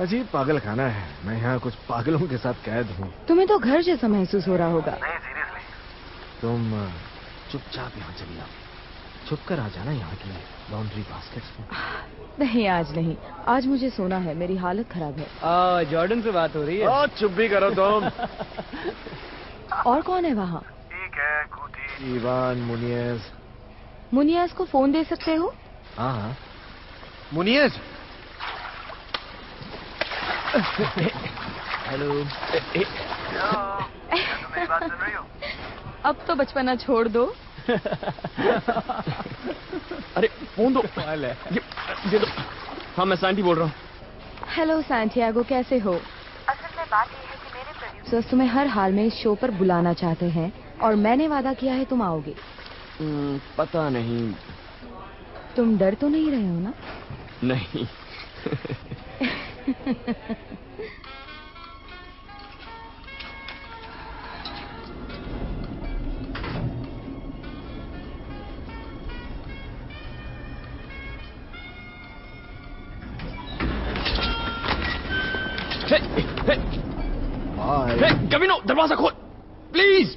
अजीब पागल खाना है। मैं यहाँ कुछ पागलों के साथ कैद हूँ। तुम्हें तो घर जैसा महसूस हो रहा होगा। नहीं सीरियसली। तुम चुपचाप यहाँ चली आओ। छुप कर आ जाना यहाँ की लॉन्ड्री बास्केट्स में। नहीं, आज नहीं। आज मुझे सोना है, मेरी हालत खराब है। जॉर्डन से बात हो रही है। चुप भी करो तुम। और कौन है वहाँ? ठीक है, खूटी। इवान मुनियस। मुनियास को फोन दे सकते हो? हाँ। मुनियस। हेलो। मेरी बात सुन रही हो? अब तो बचपना छोड़ दो। अरे फोन दो। ये दो। हाँ, मैं सैंटी बोल रहा हूँ। हेलो सैंटियागो, कैसे हो? असल में बात यह है कि मेरे प्रोड्यूसर्स तुम्हें हर हाल में इस शो पर बुलाना चाहते हैं और मैंने वादा किया है तुम आओगे। पता नहीं। तुम डर तो नहीं रहे हो ना? नहीं। कविनो, दरवाजा खोल प्लीज।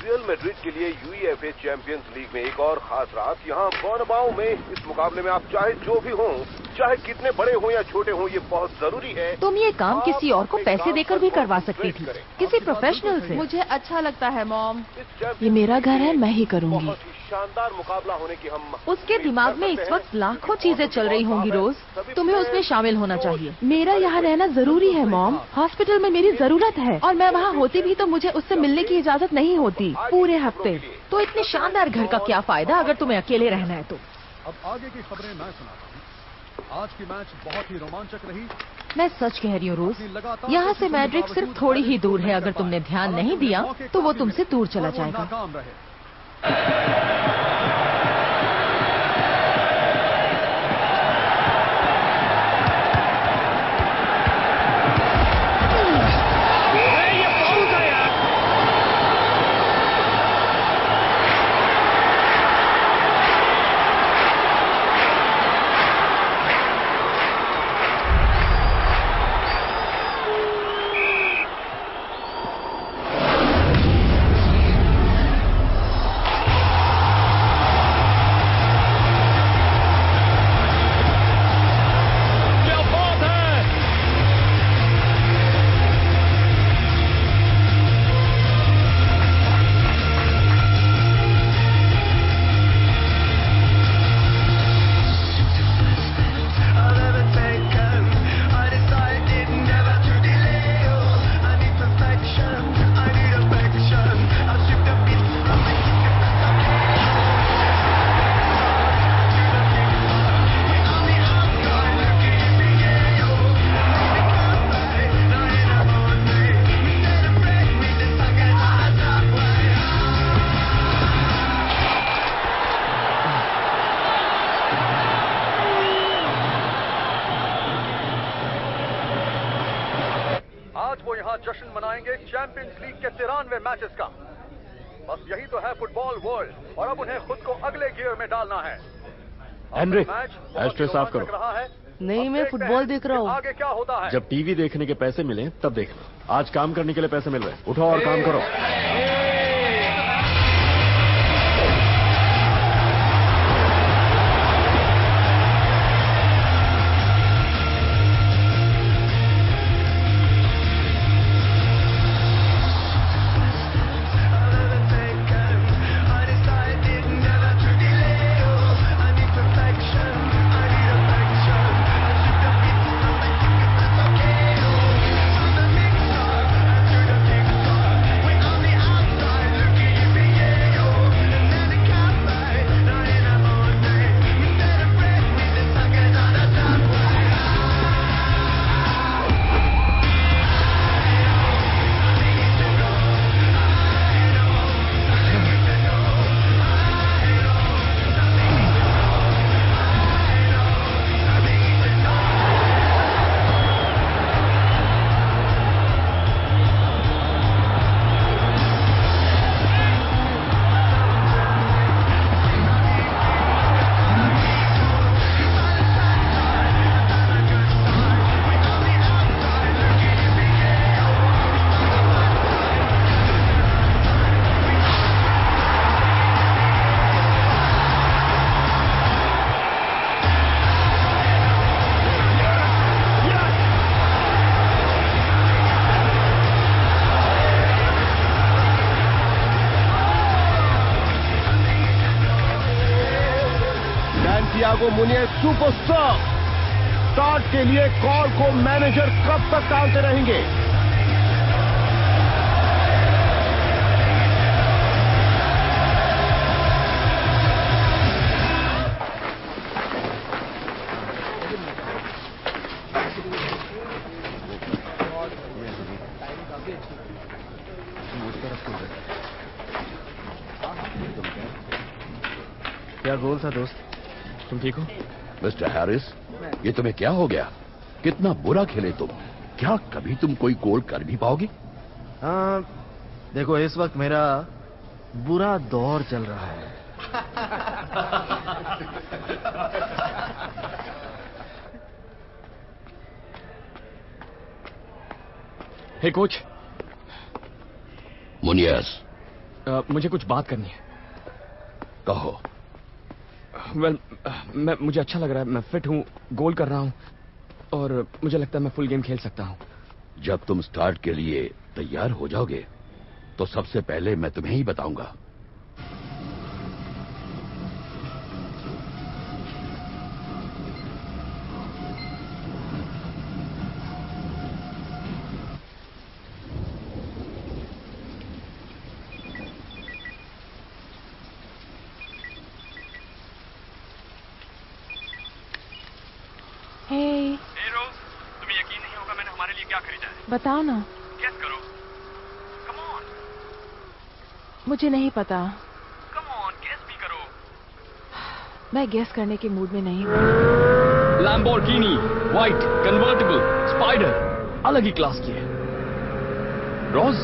रियल मैड्रिड के लिए यूईएफए चैंपियंस लीग में एक और खास रात। यहाँ बर्नबाउ में इस मुकाबले में आप चाहे जो भी हों, चाहे कितने बड़े हों या छोटे हों, ये बहुत जरूरी है। तुम ये काम किसी और को पैसे देकर भी करवा सकती थी, किसी प्रोफेशनल से। मुझे अच्छा लगता है मॉम। ये मेरा घर है, मैं ही करूँगी। बहुत ही शानदार मुकाबला होने की हम उसके दिमाग में इस वक्त लाखों चीजें चल रही होंगी रोज। तुम्हें उसमें शामिल होना चाहिए। मेरा यहाँ रहना जरूरी है मॉम। हॉस्पिटल में मेरी जरूरत है और मैं वहाँ होती भी तो मुझे उससे मिलने की इजाजत नहीं होती पूरे हफ्ते। तो इतने शानदार घर का क्या फायदा अगर तुम्हें अकेले रहना है तो। अब आगे की खबरें मैं सुनाता हूँ। आज की मैच बहुत ही रोमांचक रही। मैं सच कह रही हूँ रोज, यहाँ से मैड्रिड सिर्फ थोड़ी ही दूर है। अगर तुमने ध्यान नहीं दिया तो वो तुमसे दूर चला जाएगा। यहाँ जश्न मनाएंगे चैंपियंस लीग के 93 मैचेस का। बस यही तो है फुटबॉल वर्ल्ड, और अब उन्हें खुद को अगले गियर में डालना है। एनरिक, एस्ट्रे साफ करो। रहा है। नहीं, मैं फुटबॉल देख रहा हूँ। आगे क्या होता है? जब टीवी देखने के पैसे मिले तब देखना। आज काम करने के लिए पैसे मिल रहे हैं, उठो और काम करो। Santiago मुनिएज superstar. स्टार्ट के लिए कॉल को मैनेजर कब तक टालते रहेंगे? क्या गोल था दोस्त? तुम ठीक हो? मिस्टर हैरिस, ये तुम्हें क्या हो गया? कितना बुरा खेले तुम। क्या कभी तुम कोई गोल कर भी पाओगे? हाँ, देखो इस वक्त मेरा बुरा दौर चल रहा है। हे कोच। मुनिएज, मुझे कुछ बात करनी है। कहो। मुझे अच्छा लग रहा है, मैं फिट हूँ, गोल कर रहा हूँ और मुझे लगता है मैं फुल गेम खेल सकता हूँ। जब तुम स्टार्ट के लिए तैयार हो जाओगे तो सबसे पहले मैं तुम्हें ही बताऊंगा। तुम्हें यकीन नहीं होगा मैंने हमारे लिए क्या खरीदा है। बताओ ना। गेस करो। Come on. मुझे नहीं पता। कम ऑन, गेस भी करो। मैं गेस करने के मूड में नहीं हूँ। लैम्बोर्गिनी व्हाइट कन्वर्टिबल स्पाइडर, अलग ही क्लास की है। रोज,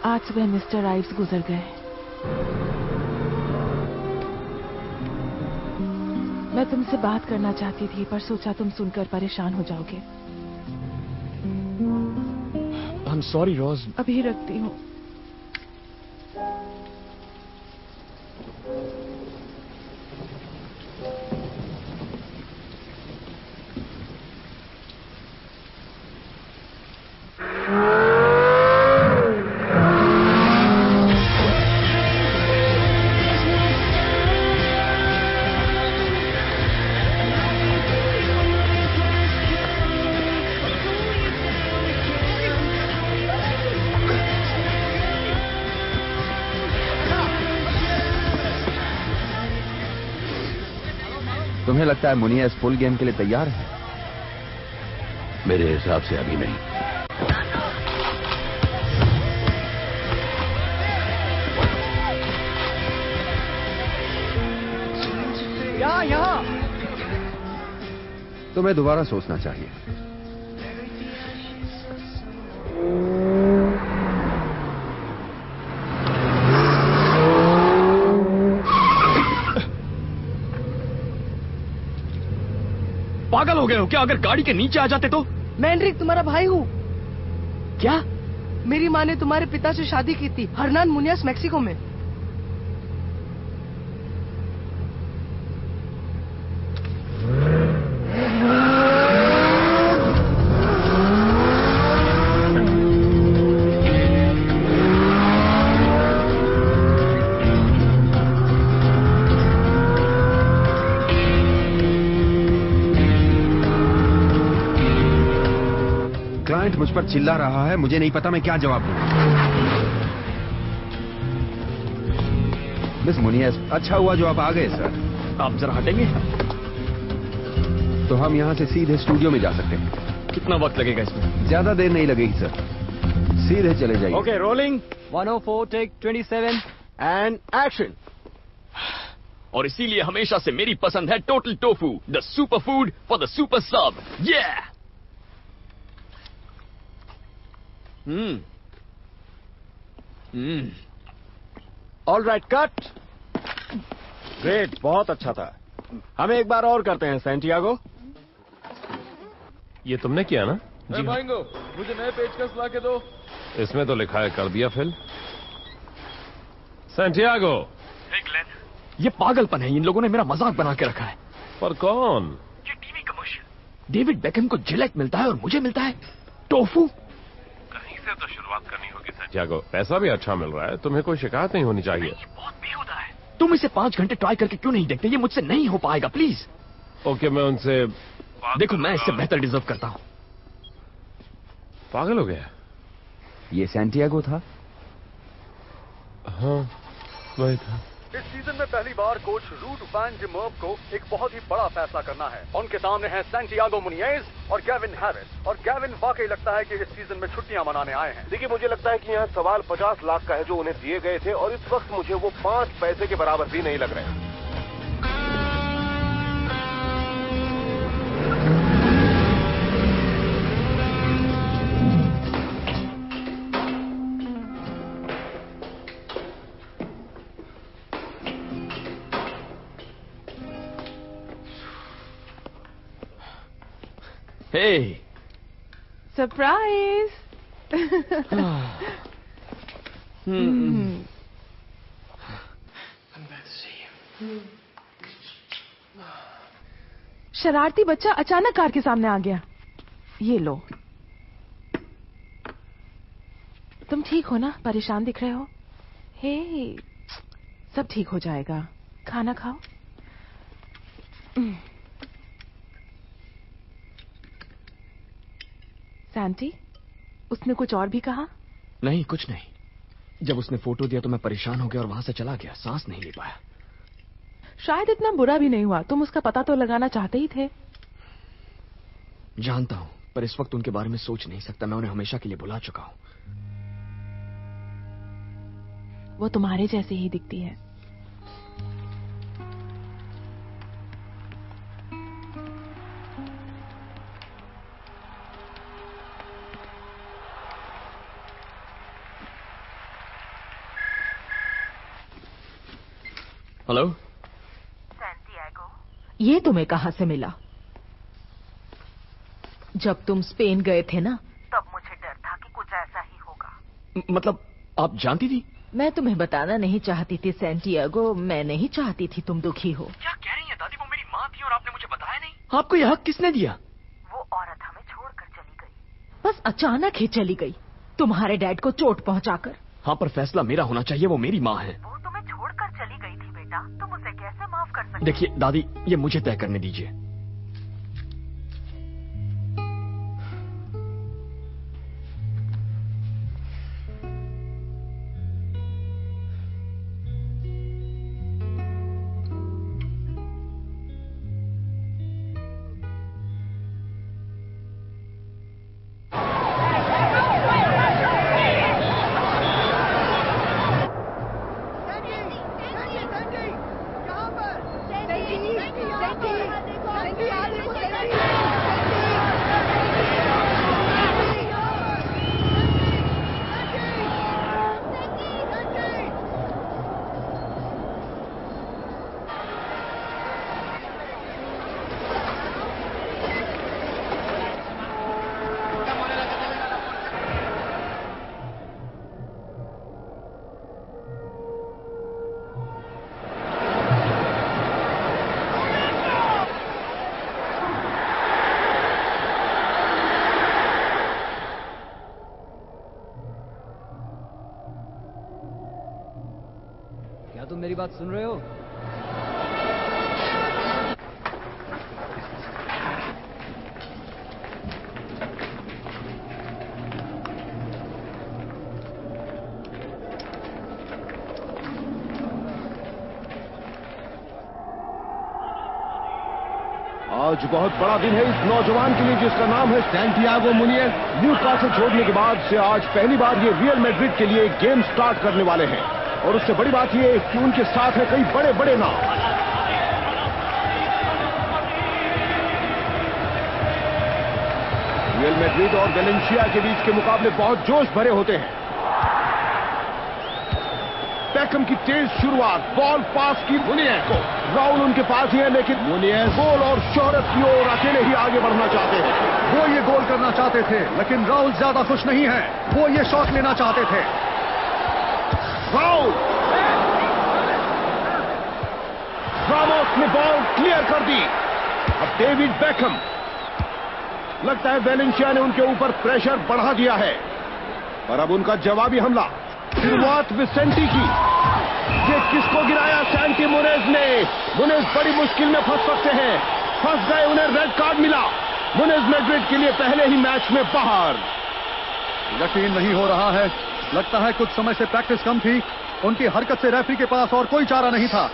आज सुबह मिस्टर आइव्स गुजर गए। मैं तुमसे बात करना चाहती थी पर सोचा तुम सुनकर परेशान हो जाओगे। I'm sorry, रोज। अभी रखती हूँ। तुम्हें लगता है मुनिएज फुल गेम के लिए तैयार है? मेरे हिसाब से अभी नहीं। यहाँ तुम्हें दोबारा सोचना चाहिए। पागल हो गए हो क्या? अगर गाड़ी के नीचे आ जाते तो? मैं एनरिक तुम्हारा भाई हूँ। क्या? मेरी माँ ने तुम्हारे पिता से शादी की थी, हर्नान मुनियास, मैक्सिको में। क्लाइंट मुझ पर चिल्ला रहा है, मुझे नहीं पता मैं क्या जवाब दूं। मिस मुनियास, अच्छा हुआ जो आप आ गए सर। आप जरा हटेंगे? तो हम यहाँ से सीधे स्टूडियो में जा सकते हैं। कितना वक्त लगेगा इसमें? ज्यादा देर नहीं लगेगी सर, सीधे चले जाइए। Okay, rolling 104 take 27 and action. और इसीलिए हमेशा से मेरी पसंद है total tofu, the super food for the super sub. All right, cut. Great, बहुत अच्छा था। हम एक बार और करते हैं सैंटियागो। ये तुमने किया ना? जी भाईंगो, मुझे नए पेचकस ला के दो। इसमें तो लिखा है कर दिया फिल। सैंटियागो। हे ग्लेन, ये पागलपन है। इन लोगों ने मेरा मजाक बना के रखा है। पर कौन? ये टीवी कमर्शियल। डेविड बेकहम को जिलेट मिलता है और मुझे मिलता है टोफू। कहीं से तो शुरुआत करनी होगी सैंटियागो। पैसा भी अच्छा मिल रहा है, तुम्हें कोई शिकायत नहीं होनी चाहिए। ये बहुत बेहुदा है। तुम इसे 5 घंटे ट्राई करके क्यों नहीं देखते? ये मुझसे नहीं हो पाएगा, प्लीज। ओके, मैं उनसे देखो, मैं इससे बेहतर डिजर्व करता हूँ। पागल हो गया? ये सैंटियागो था? हाँ, वही था। इस सीजन में पहली बार coach Ruud van de Merwe को एक बहुत ही बड़ा फैसला करना है। उनके सामने हैं सैंटियागो मुनियस और गैविन हैरिस। और गैविन वाकई लगता है कि इस सीजन में छुट्टियां मनाने आए हैं। देखिए, मुझे लगता है कि यहाँ सवाल 50 लाख का है जो उन्हें दिए गए थे, और इस वक्त मुझे वो 5 पैसे के बराबर भी नहीं लग रहे हैं। Hey. सरप्राइज। शरारती बच्चा अचानक कार के सामने आ गया। ये लो। तुम ठीक हो ना? परेशान दिख रहे हो। हे, सब ठीक हो जाएगा। खाना खाओ। सैंटी, उसने कुछ और भी कहा? नहीं, कुछ नहीं। जब उसने फोटो दिया तो मैं परेशान हो गया और वहां से चला गया। सांस नहीं ले पाया। शायद इतना बुरा भी नहीं हुआ। तुम उसका पता तो लगाना चाहते ही थे। जानता हूं, पर इस वक्त उनके बारे में सोच नहीं सकता। मैं उन्हें हमेशा के लिए भुला चुका हूं। वो तुम्हारे जैसे ही दिखती है। हेलो सैंटियागो, ये तुम्हें कहां से मिला? जब तुम स्पेन गए थे ना, तब मुझे डर था कि कुछ ऐसा ही होगा। मतलब आप जानती थी? मैं तुम्हें बताना नहीं चाहती थी सैंटियागो। मैं नहीं चाहती थी तुम दुखी हो। क्या कह रही है दादी? वो मेरी माँ थी और आपने मुझे बताया नहीं। आपको यह हक किसने दिया? वो औरत हमें छोड़कर चली गई। बस अचानक ही चली गई, तुम्हारे डैड को चोट पहुंचाकर। हाँ, पर फैसला मेरा होना चाहिए। वो मेरी माँ है। वो तुम्हें छोड़कर चली गई थी बेटा। तुम उसे कैसे माफ कर सकते? देखिए दादी, ये मुझे तय करने दीजिए। बात सुन रहे हो? आज बहुत बड़ा दिन है इस नौजवान के लिए जिसका नाम है सैंटियागो मुनियस। न्यूकासल छोड़ने के बाद से आज पहली बार ये रियल मैड्रिड के लिए गेम स्टार्ट करने वाले हैं और उससे बड़ी बात ये कि उनके साथ है कई बड़े बड़े नाम। रियल मैड्रिड और वेलेंसिया के बीच के मुकाबले बहुत जोश भरे होते हैं। बेकम की तेज शुरुआत, बॉल पास की मुनियस को, राउल उनके पास ही है लेकिन मुनियस गोल और शोहरत की ओर अकेले ही आगे बढ़ना चाहते हैं। वो ये गोल करना चाहते थे लेकिन राउल ज्यादा खुश नहीं है, वो ये शॉट लेना चाहते थे। राउल, रामोस ने बॉल क्लियर कर दी। अब डेविड बेकम, लगता है वेलेंसिया ने उनके ऊपर प्रेशर बढ़ा दिया है और अब उनका जवाबी हमला। शुरुआत विसेंटी की, ये किसको गिराया? सैंटी मुनेज ने। मुनेज बड़ी मुश्किल में फंस सकते हैं, फंस गए, उन्हें रेड कार्ड मिला। मुनेज मैड्रिड के लिए पहले ही मैच में बाहर। यकीन नहीं हो रहा है, लगता है कुछ समय से प्रैक्टिस कम थी। उनकी हरकत से रेफरी के पास और कोई चारा नहीं था।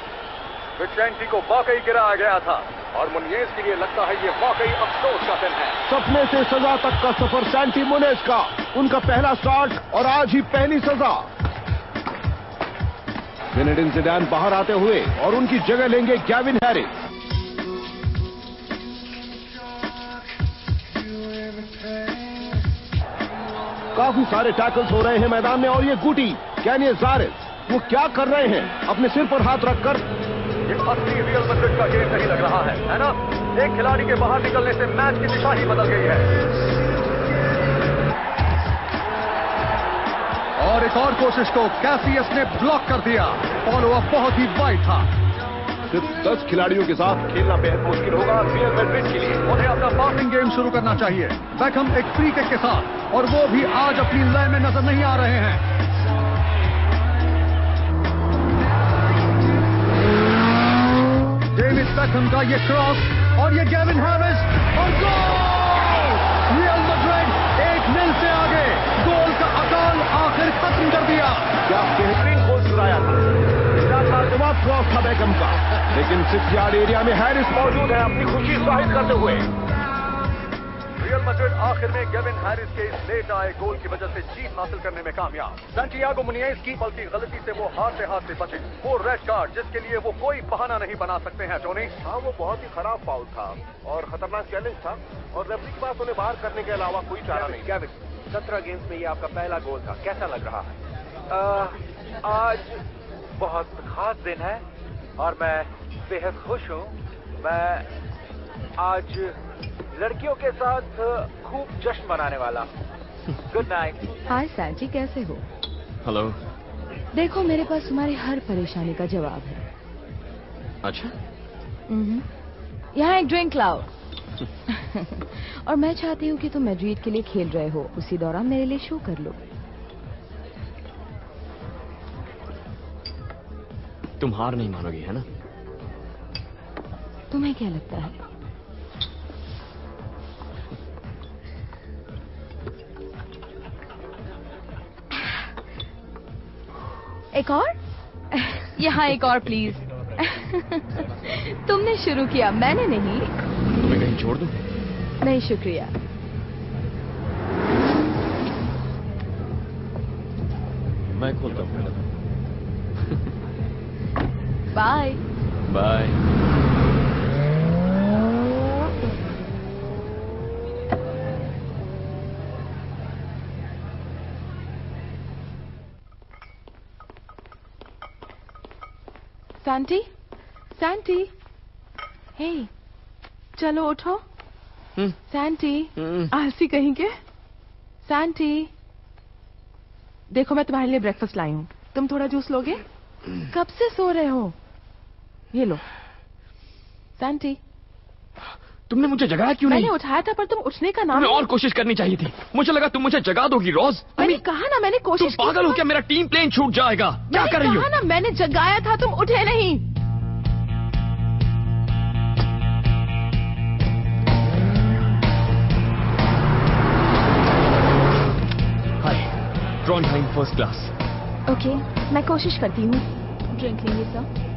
विसेंटी को वाकई गिराया गया था और मुनियस के लिए लगता है ये वाकई अफसोस का दिन है। सपने से सजा तक का सफर सैंटी मुनेज का, उनका पहला स्टार्ट और आज ही पहली सजा। ज़िनेडिन ज़िडान बाहर आते हुए और उनकी जगह लेंगे गैविन हैरिस। काफी सारे टैकल्स हो रहे हैं मैदान में और ये गुटी कैनिज़ारेस, वो क्या कर रहे हैं? अपने सिर पर हाथ रखकर। ये असली रियल मैड्रिड का गेम नहीं लग रहा है ना? एक खिलाड़ी के बाहर निकलने से मैच की दिशा ही बदल गई है। और एक और कोशिश को कैसियस ने ब्लॉक कर दिया। फॉलो अप बहुत ही वाइड था। सिर्फ 10 खिलाड़ियों के साथ खेलना बेहद मुश्किल होगा रियल मैड्रिड के लिए। उन्हें अपना पासिंग गेम शुरू करना चाहिए। बेकहम एक फ्री किक के साथ, और वो भी आज अपनी लय में नजर नहीं आ रहे हैं। डेविड बेकहम का ये क्रॉस और ये गैविन हैरिस और गोल! रियल मैड्रिड 1-0 से आगे। गोल का अकाल आखिर खत्म कर दिया। क्या बेहतरीन गोल चुराया था। जवाब क्रॉस था बेकहम का, लेकिन 6 यार्ड एरिया में हैरिस मौजूद है अपनी खुशी जाहिर करते हुए। रियल मैड्रिड आखिर में गेविन हैरिस के इस लेट आए गोल की वजह से जीत हासिल करने में कामयाब। सैंटियागो मुनियस की पलटी गलती से वो हाथ से बचे। वो रेड कार्ड जिसके लिए वो कोई बहाना नहीं बना सकते हैं टोनी। हाँ, वो बहुत ही खराब फाउल था और खतरनाक चैलेंज था और रेफरी के पास उन्हें बाहर करने के अलावा कोई चारा नहीं। गेविन, 17 गेम्स में ये आपका पहला गोल था, कैसा लग रहा है? आज बहुत खास दिन है और मैं बेहद खुश हूँ। मैं आज लड़कियों के साथ खूब जश्न मनाने वाला हूँ। Good night. हाय सैंटी, कैसे हो? हेलो। देखो, मेरे पास तुम्हारी हर परेशानी का जवाब है। अच्छा? यहाँ एक ड्रिंक लाओ। और मैं चाहती हूँ कि तुम मैड्रिड के लिए खेल रहे हो, उसी दौरान मेरे लिए शो कर लो। तुम हार नहीं मानोगी, है ना? तुम्हें क्या लगता है? एक और? यहाँ एक और प्लीज। तुमने शुरू किया, मैंने नहीं। मैं कहीं छोड़ दूं? नहीं शुक्रिया। मैं खोलता हूँ। Bye bye. Santi, Santi, hey, चलो उठो। सैंटी, आलसी कहीं के। सैंटी, देखो मैं तुम्हारे लिए ब्रेकफास्ट लाई हूँ, तुम थोड़ा जूस लोगे? कब से सो रहे हो? ये लो। सैंटी, तुमने मुझे जगाया क्यों नहीं? मैंने उठाया था पर तुम उठने का नाम तुम्हें और कोशिश करनी चाहिए थी। मुझे लगा तुम मुझे जगा दोगी रोज। मैंने कहा ना मैंने कोशिश तुम पागल हो क्या? मेरा टीम प्लेन छूट जाएगा। क्या कर रही हो? कहा ना मैंने जगाया था, तुम उठे नहीं। हाय, ट्रॉन्डहाइम फर्स्ट क्लास। ओके, मैं कोशिश करती हूँ। ड्रिंक लेंगे सर?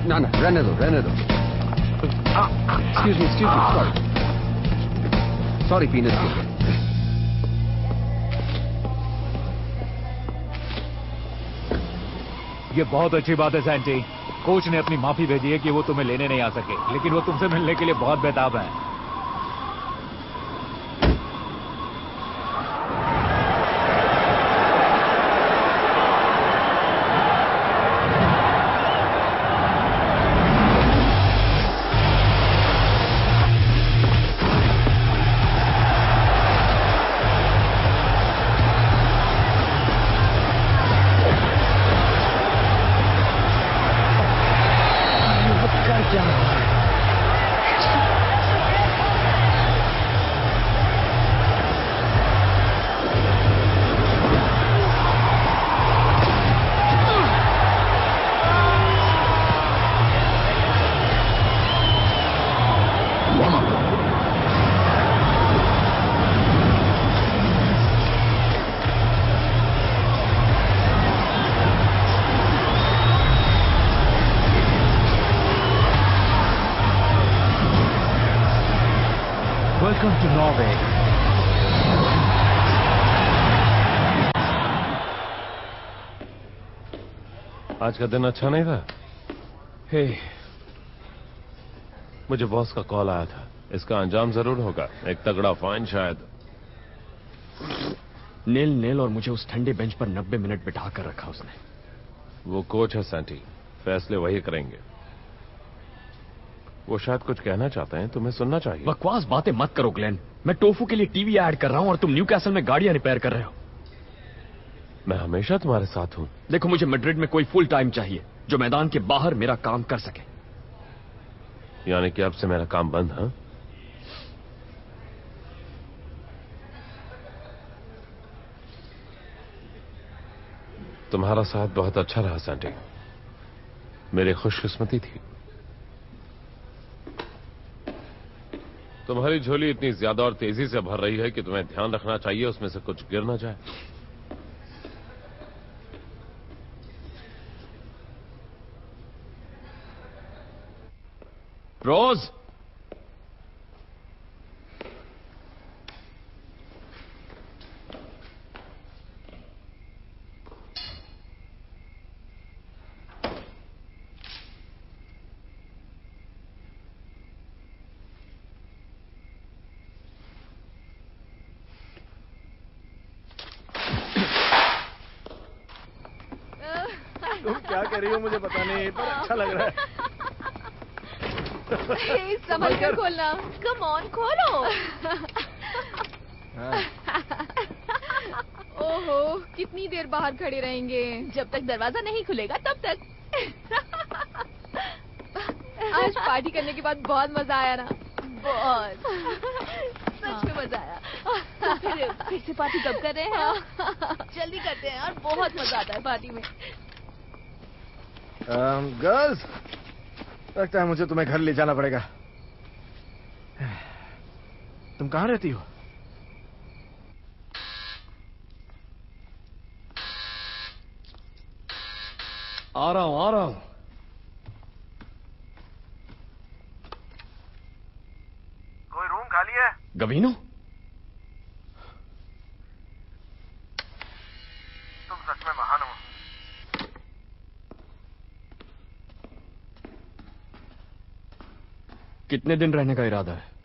ना रहने दो एक्सक्यूज मी सॉरी पीने के लिए। ये बहुत अच्छी बात है सैंटी। कोच ने अपनी माफी भेजी है कि वो तुम्हें लेने नहीं आ सके, लेकिन वो तुमसे मिलने के लिए बहुत बेताब है। Welcome to Norway. आज का दिन अच्छा नहीं था। हे, मुझे बॉस का कॉल आया था। इसका अंजाम जरूर होगा, एक तगड़ा फाइन शायद। नेल और मुझे उस ठंडे बेंच पर 90 मिनट बिठा कर रखा उसने। वो कोच है सैंटी, फैसले वही करेंगे। वो शायद कुछ कहना चाहते हैं, तुम्हें सुनना चाहिए। बकवास बातें मत करो ग्लेन। मैं टोफू के लिए टीवी ऐड कर रहा हूं और तुम न्यूकैसल में गाड़ियां रिपेयर कर रहे हो। मैं हमेशा तुम्हारे साथ हूं। देखो, मुझे मैड्रिड में कोई फुल टाइम चाहिए जो मैदान के बाहर मेरा काम कर सके। यानी कि अब से मेरा काम बंद है? तुम्हारा साथ बहुत अच्छा रहा सैंटी, मेरी खुशकिस्मती थी। तुम्हारी झोली इतनी ज्यादा और तेजी से भर रही है कि तुम्हें ध्यान रखना चाहिए उसमें से कुछ गिर ना जाए। रोज, तुम क्या कर रही हो मुझे पता नहीं, पर अच्छा लग रहा है। संभल कर खोलना। कम ऑन खोलो। ओहो, कितनी देर बाहर खड़े रहेंगे? जब तक दरवाजा नहीं खुलेगा तब तक। आज पार्टी करने के बाद बहुत मजा आया ना? बहुत, सच में मजा आया। तो फिर से पार्टी कब कर रहे हैं? जल्दी करते हैं यार, बहुत मजा आता है पार्टी में। गर्ल्स, लगता है मुझे तुम्हें घर ले जाना पड़ेगा। तुम कहाँ रहती हो? आ रहा हूं। कोई रूम खाली है? गवीनो, तुम सच में महान हो। कितने दिन रहने का इरादा है?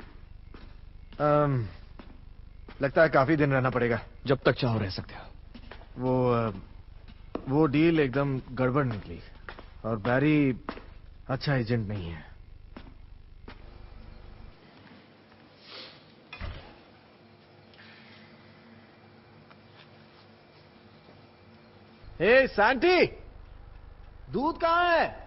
लगता है काफी दिन रहना पड़ेगा। जब तक चाहो रह सकते हो। वो डील एकदम गड़बड़ निकली और बैरी अच्छा एजेंट नहीं है। हे सैंटी, दूध कहाँ है?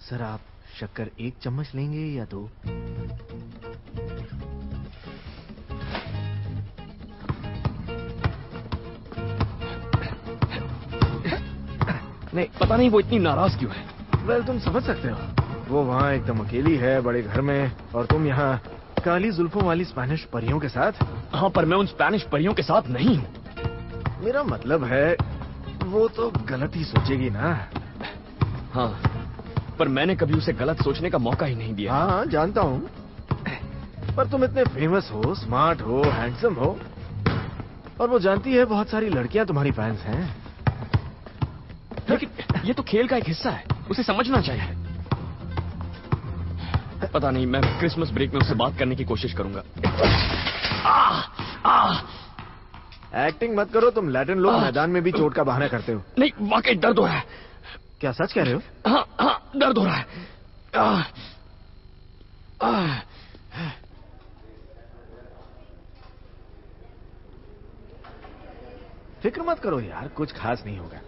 सर आप शक्कर 1 चम्मच लेंगे या 2? नहीं, पता नहीं वो इतनी नाराज क्यों है। वेल तुम समझ सकते हो, वो वहाँ एकदम अकेली है बड़े घर में, और तुम यहाँ काली जुल्फों वाली स्पेनिश परियों के साथ। हाँ, पर मैं उन स्पेनिश परियों के साथ नहीं हूँ। मेरा मतलब है वो तो गलत ही सोचेगी ना। हाँ, पर मैंने कभी उसे गलत सोचने का मौका ही नहीं दिया। हाँ जानता हूँ, पर तुम इतने फेमस हो, स्मार्ट हो, हैंडसम हो, और वो जानती है बहुत सारी लड़कियां तुम्हारी फैंस हैं। लेकिन ये तो खेल का एक हिस्सा है, उसे समझना चाहिए। पता नहीं, मैं क्रिसमस ब्रेक में उससे बात करने की कोशिश करूंगा। एक्टिंग मत करो, तुम लैटिन लोग मैदान में भी चोट का बहाना करते हो। नहीं, वाकई दर्द हो रहा है। क्या सच कह रहे हो? हाँ हाँ, दर्द हो रहा है। फिक्र मत करो यार, कुछ खास नहीं होगा।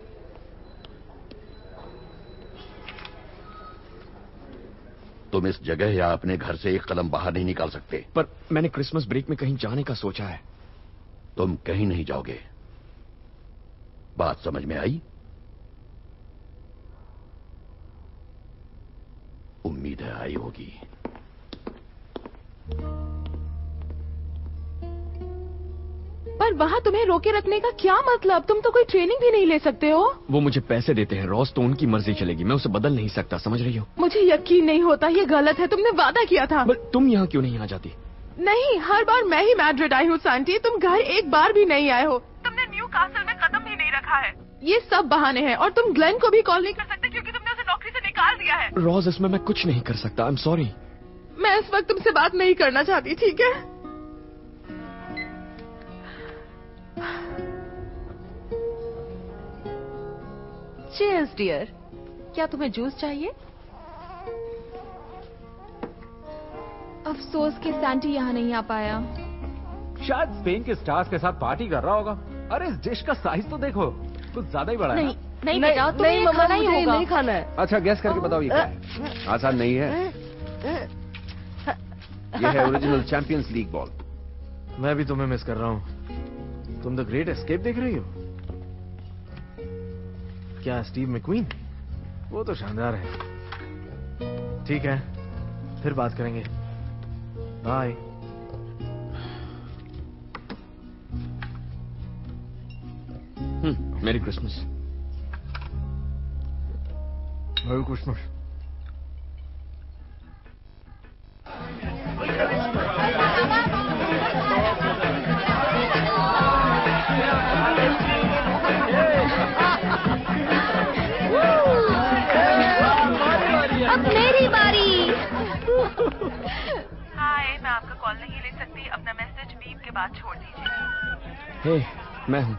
तुम इस जगह या अपने घर से 1 कदम बाहर नहीं निकाल सकते। पर मैंने क्रिसमस ब्रेक में कहीं जाने का सोचा है। तुम कहीं नहीं जाओगे, बात समझ में आई? उम्मीद है आई होगी। पर वहाँ तुम्हें रोके रखने का क्या मतलब? तुम तो कोई ट्रेनिंग भी नहीं ले सकते हो। वो मुझे पैसे देते हैं रॉस, तो उनकी मर्जी चलेगी, मैं उसे बदल नहीं सकता, समझ रही हो? मुझे यकीन नहीं होता, ये गलत है। तुमने वादा किया था। तुम यहाँ क्यों नहीं आ जाती? नहीं, हर बार मैं ही मैड्रिड आई हूँ सांटी, तुम घर एक बार भी नहीं आए हो। तुमने न्यू कासल में कदम भी नहीं रखा है। ये सब बहाने हैं, और तुम ग्लेन को भी कॉल नहीं कर सकते क्योंकि तुमने उसे नौकरी से निकाल दिया है। रोज, इसमें मैं कुछ नहीं कर सकता, आई एम सॉरी। मैं इस वक्त तुमसे बात नहीं करना चाहती, ठीक है? Cheers dear. क्या तुम्हें जूस चाहिए? अफसोस कि सैंटी यहाँ नहीं आ पाया। शायद स्पेन के स्टार्स के साथ पार्टी कर रहा होगा। अरे इस डिश का साइज तो देखो, कुछ ज्यादा ही बड़ा है। नहीं बेटा, तुम्हें ये खाना ही होगा। नहीं खाना है। अच्छा गैस करके बताओ ये क्या है? आसान नहीं है। ये है ओरिजिनल चैंपियंस लीग बॉल। मैं भी तुम्हें मिस कर रहा हूँ। तुम द ग्रेट एस्केप देख रही हो? क्या स्टीव मैक्वीन? वो तो शानदार है। ठीक है, फिर बात करेंगे। बाय। मेरी क्रिसमस। मेरी क्रिसमस। अब मेरी बारी। हाय, मैं आपका कॉल नहीं ले सकती, अपना मैसेज बीप के बाद छोड़ दीजिए। हे, मैं हूँ।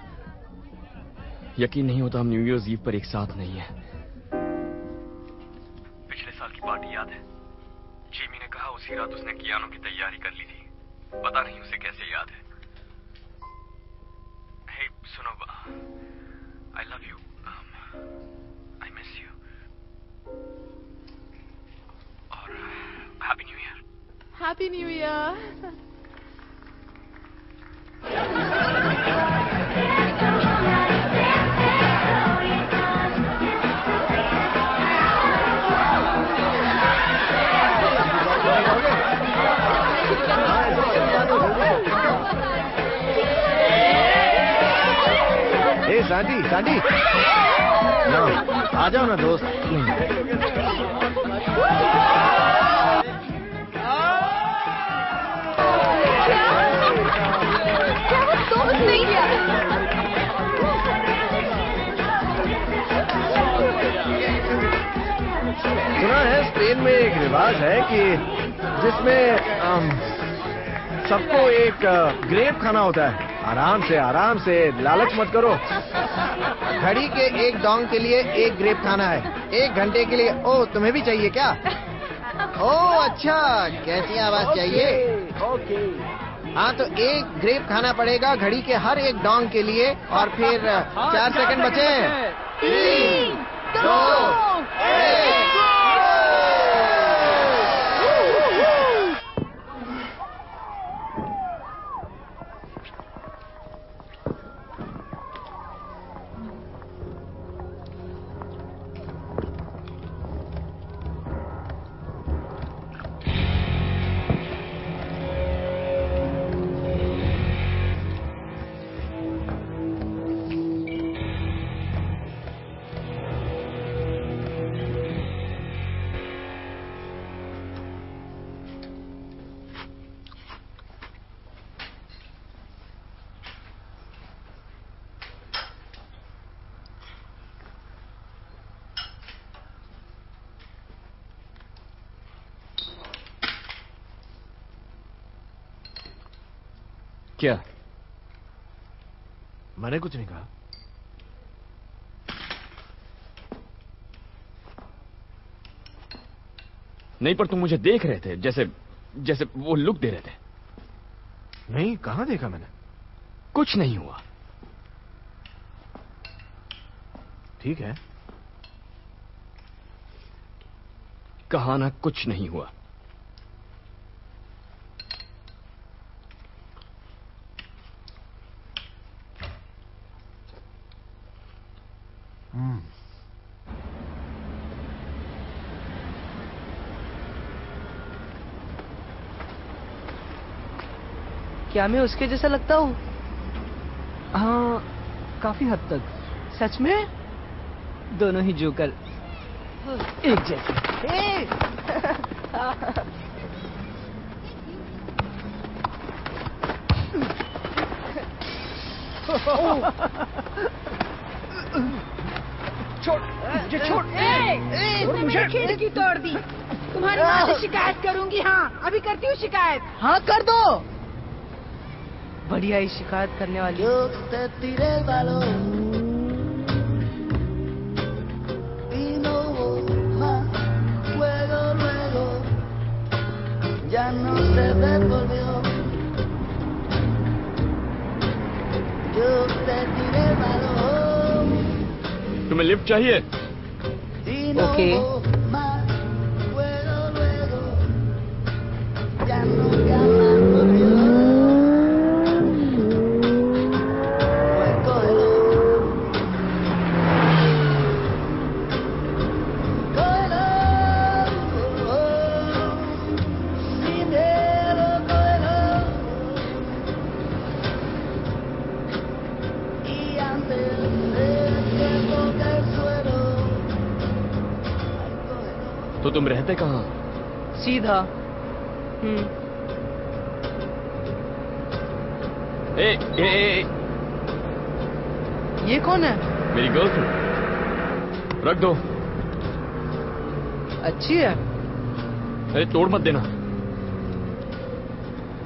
यकीन नहीं होता हम न्यू ईयर्स ईव पर एक साथ नहीं है। पिछले साल की पार्टी याद है? जेमी ने कहा उसी रात उसने कियानो की तैयारी कर ली थी। पता नहीं उसे कैसे याद है। हे सुनो, I love you, I miss you, और happy new year. Happy new year. ए सांडी, सांडी, ना आ जाओ ना दोस्त। सुना है स्पेन में एक रिवाज है कि जिसमें सबको एक ग्रेप खाना होता है। आराम से, लालच मत करो। घड़ी के 1 डोंग के लिए 1 ग्रेप खाना है, 1 घंटे के लिए। ओ, तुम्हें भी चाहिए क्या? ओह अच्छा, कैसी आवाज चाहिए? ओके। हाँ तो एक ग्रेप खाना पड़ेगा घड़ी के हर एक डोंग के लिए, और फिर 4 सेकंड बचे। 3, 2, 1। क्या? मैंने कुछ नहीं कहा। नहीं, पर तुम मुझे देख रहे थे, जैसे जैसे वो लुक दे रहे थे। नहीं, कहां देखा मैंने? कुछ नहीं हुआ। ठीक है। कहा ना कुछ नहीं हुआ। क्या मैं उसके जैसा लगता हूँ? हाँ, काफी हद तक। सच में? दोनों ही जोकर एक जैसे। छोड़ मुझे, छोड़ मुझे। खिड़की तोड़ दी। तुम्हारी माँ से शिकायत करूंगी। हाँ, अभी करती हूँ शिकायत। हाँ कर दो। बढ़िया ही शिकायत करने वाली। Ya no se devolvió. Yo te tiré balón. तुम्हें लिफ्ट चाहिए? Okay. Ya no llamas por Dios. Pues cógelo. Cógelo. Sin miedo, cógelo. Y antes de que toque el suelo. तो तुम रहते कहाँ? सीधा। ए, ए, ए, ये कौन है? मेरी गर्लफ्रेंड। रख दो। अच्छी है। अरे तोड़ मत देना।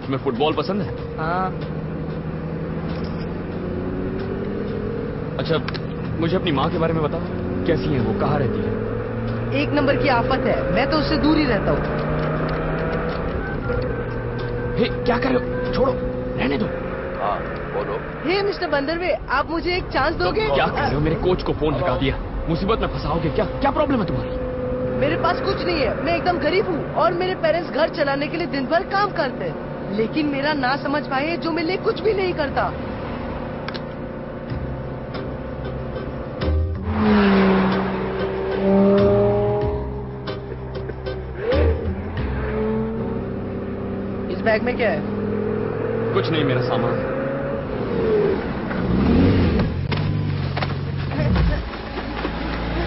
तुम्हें फुटबॉल पसंद है? हाँ। अच्छा, मुझे अपनी माँ के बारे में बताओ। कैसी है वो? कहाँ रहती है? एक नंबर की आफत है। मैं तो उससे दूर ही रहता हूँ। क्या कर रहे हो? छोड़ो, रहने दो। हाँ बोलो। हे मिस्टर बंदरवे, आप मुझे एक चांस दोगे? क्या कर रहे हो? मेरे कोच को फोन लगा दिया। मुसीबत में फंसाओगे क्या? क्या प्रॉब्लम है तुम्हारी? मेरे पास कुछ नहीं है। मैं एकदम गरीब हूँ और मेरे पेरेंट्स घर चलाने के लिए दिन भर काम करते हैं। लेकिन मेरा ना समझ भाई है जो मेरे लिए कुछ भी नहीं करता। इस बैग में क्या है? कुछ नहीं, मेरा सामान।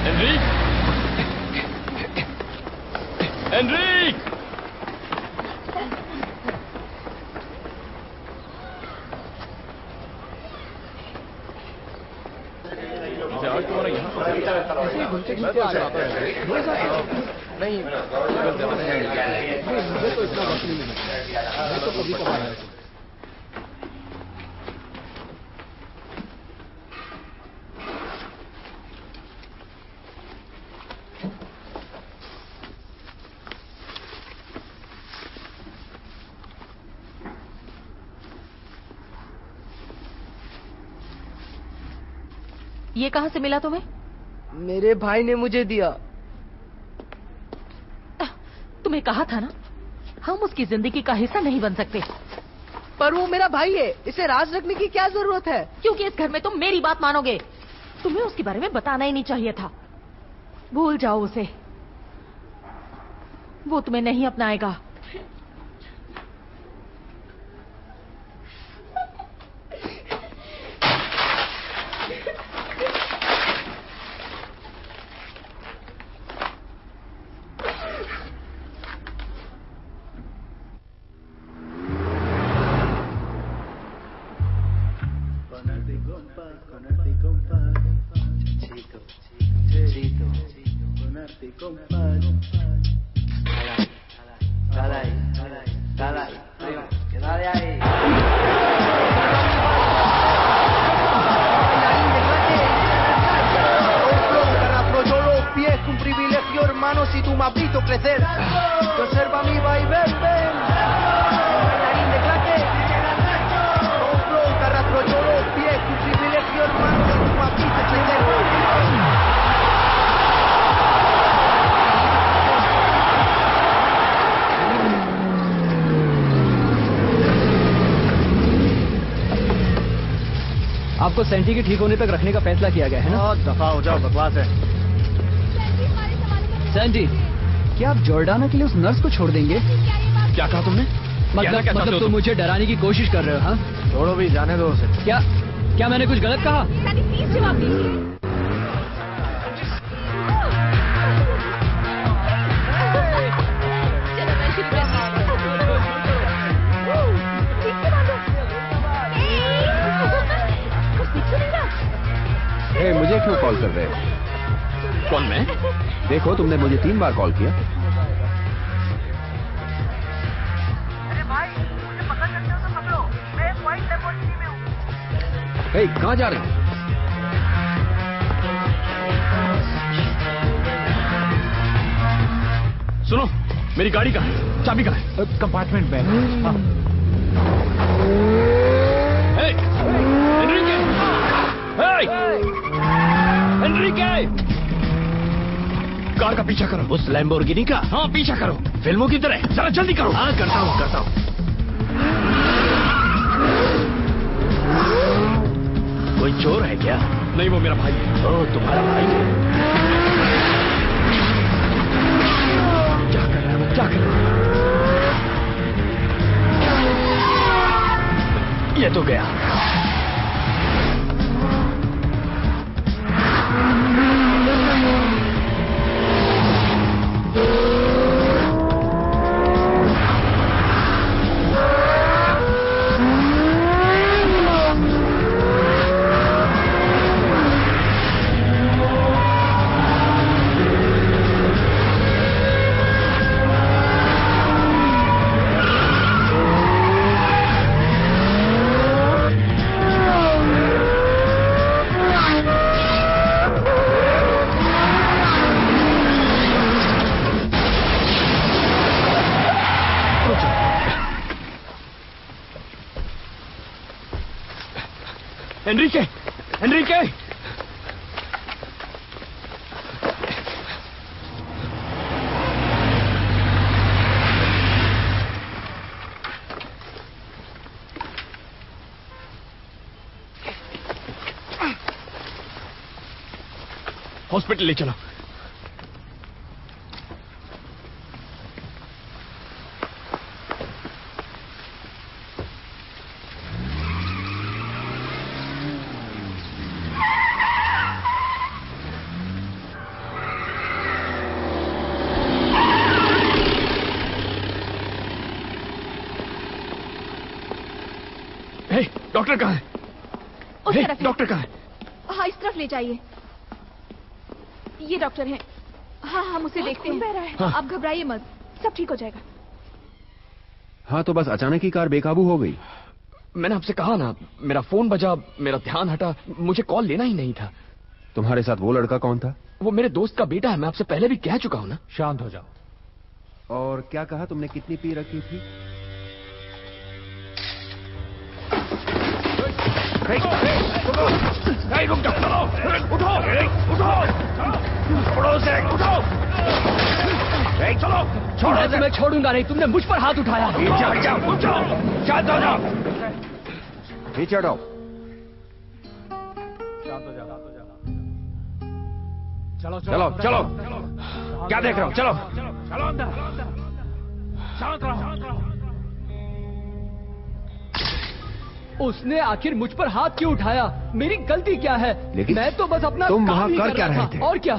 एनरिक! एनरिक! आज तुम्हारा नहीं, मुझे तो इतना वक्त नहीं मिला। मैं तो कभी कभार आया था। ये कहाँ से मिला तुम्हें? मेरे भाई ने मुझे दिया। तुम्हें कहा था ना, हम उसकी जिंदगी का हिस्सा नहीं बन सकते। पर वो मेरा भाई है, इसे राज रखने की क्या जरूरत है? क्योंकि इस घर में तुम मेरी बात मानोगे। तुम्हें उसके बारे में बताना ही नहीं चाहिए था। भूल जाओ उसे, वो तुम्हें नहीं अपनाएगा। आपको सेंटी के ठीक होने तक रखने का फैसला किया गया है ना? दफा हो जाओ, बकवास है। सेंटी, क्या आप जॉर्डाना के लिए उस नर्स को छोड़ देंगे? क्या कहा तुमने? मतलब तुम मुझे डराने की कोशिश कर रहे हो? हाँ, छोड़ो भी, जाने दो उसे। क्या मैंने कुछ गलत कहा? प्लीज जवाब दीजिए। मुझे क्यों कॉल कर रहे हो? कौन, मैं? देखो, तुमने मुझे 3 बार कॉल किया। अरे भाई, मुझे पकड़ सकते हो तो पकड़ो, मैं व्हाइट लैम्बोर्गिनी में हूँ। हे, कहाँ जा रहे हो? सुनो, मेरी गाड़ी कहाँ है? चाबी कहाँ है? कंपार्टमेंट में। एनरिके! कार का पीछा करो। उस लैम्बोर्गिनी का? हाँ, पीछा करो। फिल्मों की तरह। जरा जल्दी करो। हाँ, करता हूँ। कोई चोर है क्या? नहीं, वो मेरा भाई है। ओह, तुम्हारा भाई है। क्या कर रहा है वो? क्या कर रहा है? ये तो गया। एनरिके! हॉस्पिटल ले चलो। डॉक्टर कहाँ है? उस तरफ है। डॉक्टर कहाँ है? हाँ, इस तरफ ले जाइए। ये डॉक्टर हैं। हाँ, हम उसे देखते हैं। हाँ। आप घबराइए मत, सब ठीक हो जाएगा। हाँ, तो बस अचानक ही कार बेकाबू हो गई। मैंने आपसे कहा ना, मेरा फोन बजा, मेरा ध्यान हटा, मुझे कॉल लेना ही नहीं था। तुम्हारे साथ वो लड़का कौन था? वो मेरे दोस्त का बेटा है, मैं आपसे पहले भी कह चुका हूँ ना। शांत हो जाओ। और क्या कहा तुमने, कितनी पी रखी थी? रुक जाओ, चलो, उठो, उठो, छोड़ो उसे, उठो, चलो, छोड़ो उसे। मैं छोड़ूंगा नहीं, तुमने मुझ पर हाथ उठाया। पीछे हट जाओ, उठ जाओ, शांत हो जाओ, पीछे हटाओ। चलो चलो, चलो, क्या देख रहे हो, चलो, चलो अंदर, शांत रहो। उसने आखिर मुझ पर हाथ क्यों उठाया? मेरी गलती क्या है? लेकिन मैं तो बस अपना तुम काम वहां ही कर क्या रहा रहे था। थे? और क्या?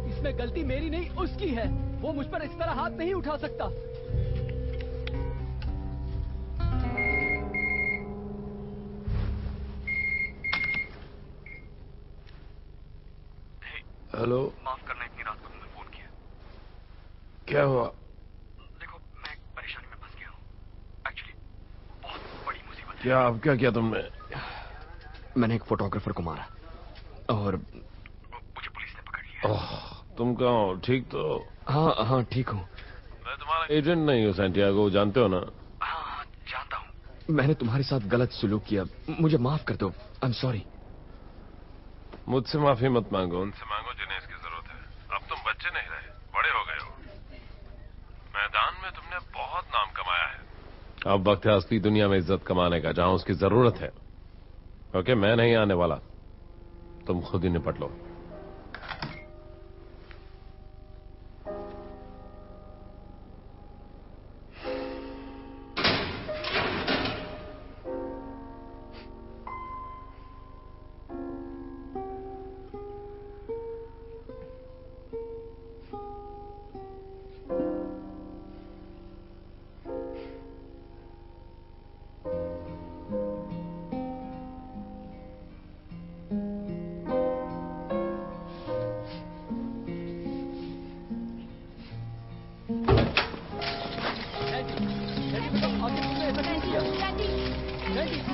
इसमें गलती मेरी नहीं, उसकी है। वो मुझ पर इस तरह हाथ नहीं उठा सकता। हेलो, माफ करना इतनी रात को तुमने फोन किया। क्या हुआ? देखो मैं एक परेशानी में फंस गया हूँ। एक्चुअली बहुत बड़ी मुसीबत है। क्या, अब क्या किया तुमने? मैंने एक फोटोग्राफर को मारा और मुझे पुलिस ने पकड़ लिया। ओह, तुम कहाँ हो? ठीक तो? हाँ हाँ ठीक हूँ। मैं तुम्हारा एजेंट नहीं हूँ सैंटियागो, जानते हो ना? हाँ जानता हूँ। मैंने तुम्हारे साथ गलत सुलूक किया, मुझे माफ कर दो। I am sorry. मुझसे माफी मत मांगो, उनसे मांगो जिन्हें इसकी जरूरत है। अब तुम बच्चे नहीं रहे, बड़े हो गए हो। मैदान में तुमने बहुत नाम कमाया है, अब वक्त है असली दुनिया में इज्जत कमाने का, जहां उसकी जरूरत है। ओके, मैं नहीं आने वाला, तुम खुद ही निपट लो।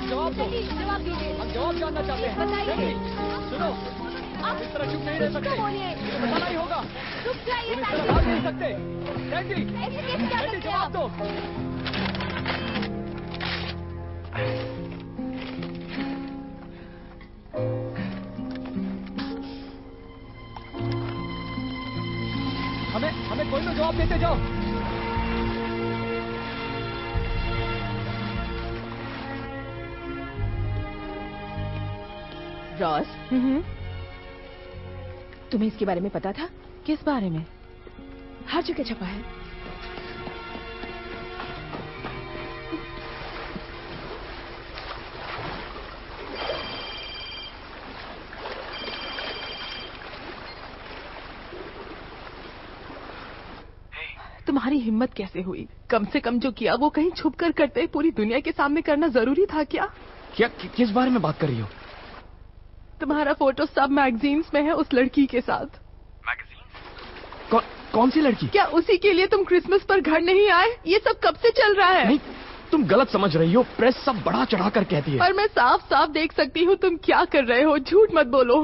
जवाब दो। हम जवाब जानना चाहते हैं। सुनो, आप इस तरह चुप नहीं रह सकते। बताना ही होगा। तुम इस तरह भाग नहीं सकते। सैंडी, जवाब दो। हमें कोई तो जवाब देते जाओ। रॉस, तुम्हें इसके बारे में पता था? किस बारे में? हर जगह छपा है। तुम्हारी हिम्मत कैसे हुई? कम से कम जो किया वो कहीं छुप कर करते पूरी दुनिया के सामने करना जरूरी था क्या? किस बारे में बात कर रही हो? तुम्हारा फोटो सब मैगजीन्स में है उस लड़की के साथ। कौन सी लड़की? क्या उसी के लिए तुम क्रिसमस पर घर नहीं आए? ये सब कब से चल रहा है? नहीं, तुम गलत समझ रही हो। प्रेस सब बढ़ा चढ़ा कर कहती है। पर मैं साफ साफ देख सकती हूँ तुम क्या कर रहे हो। झूठ मत बोलो।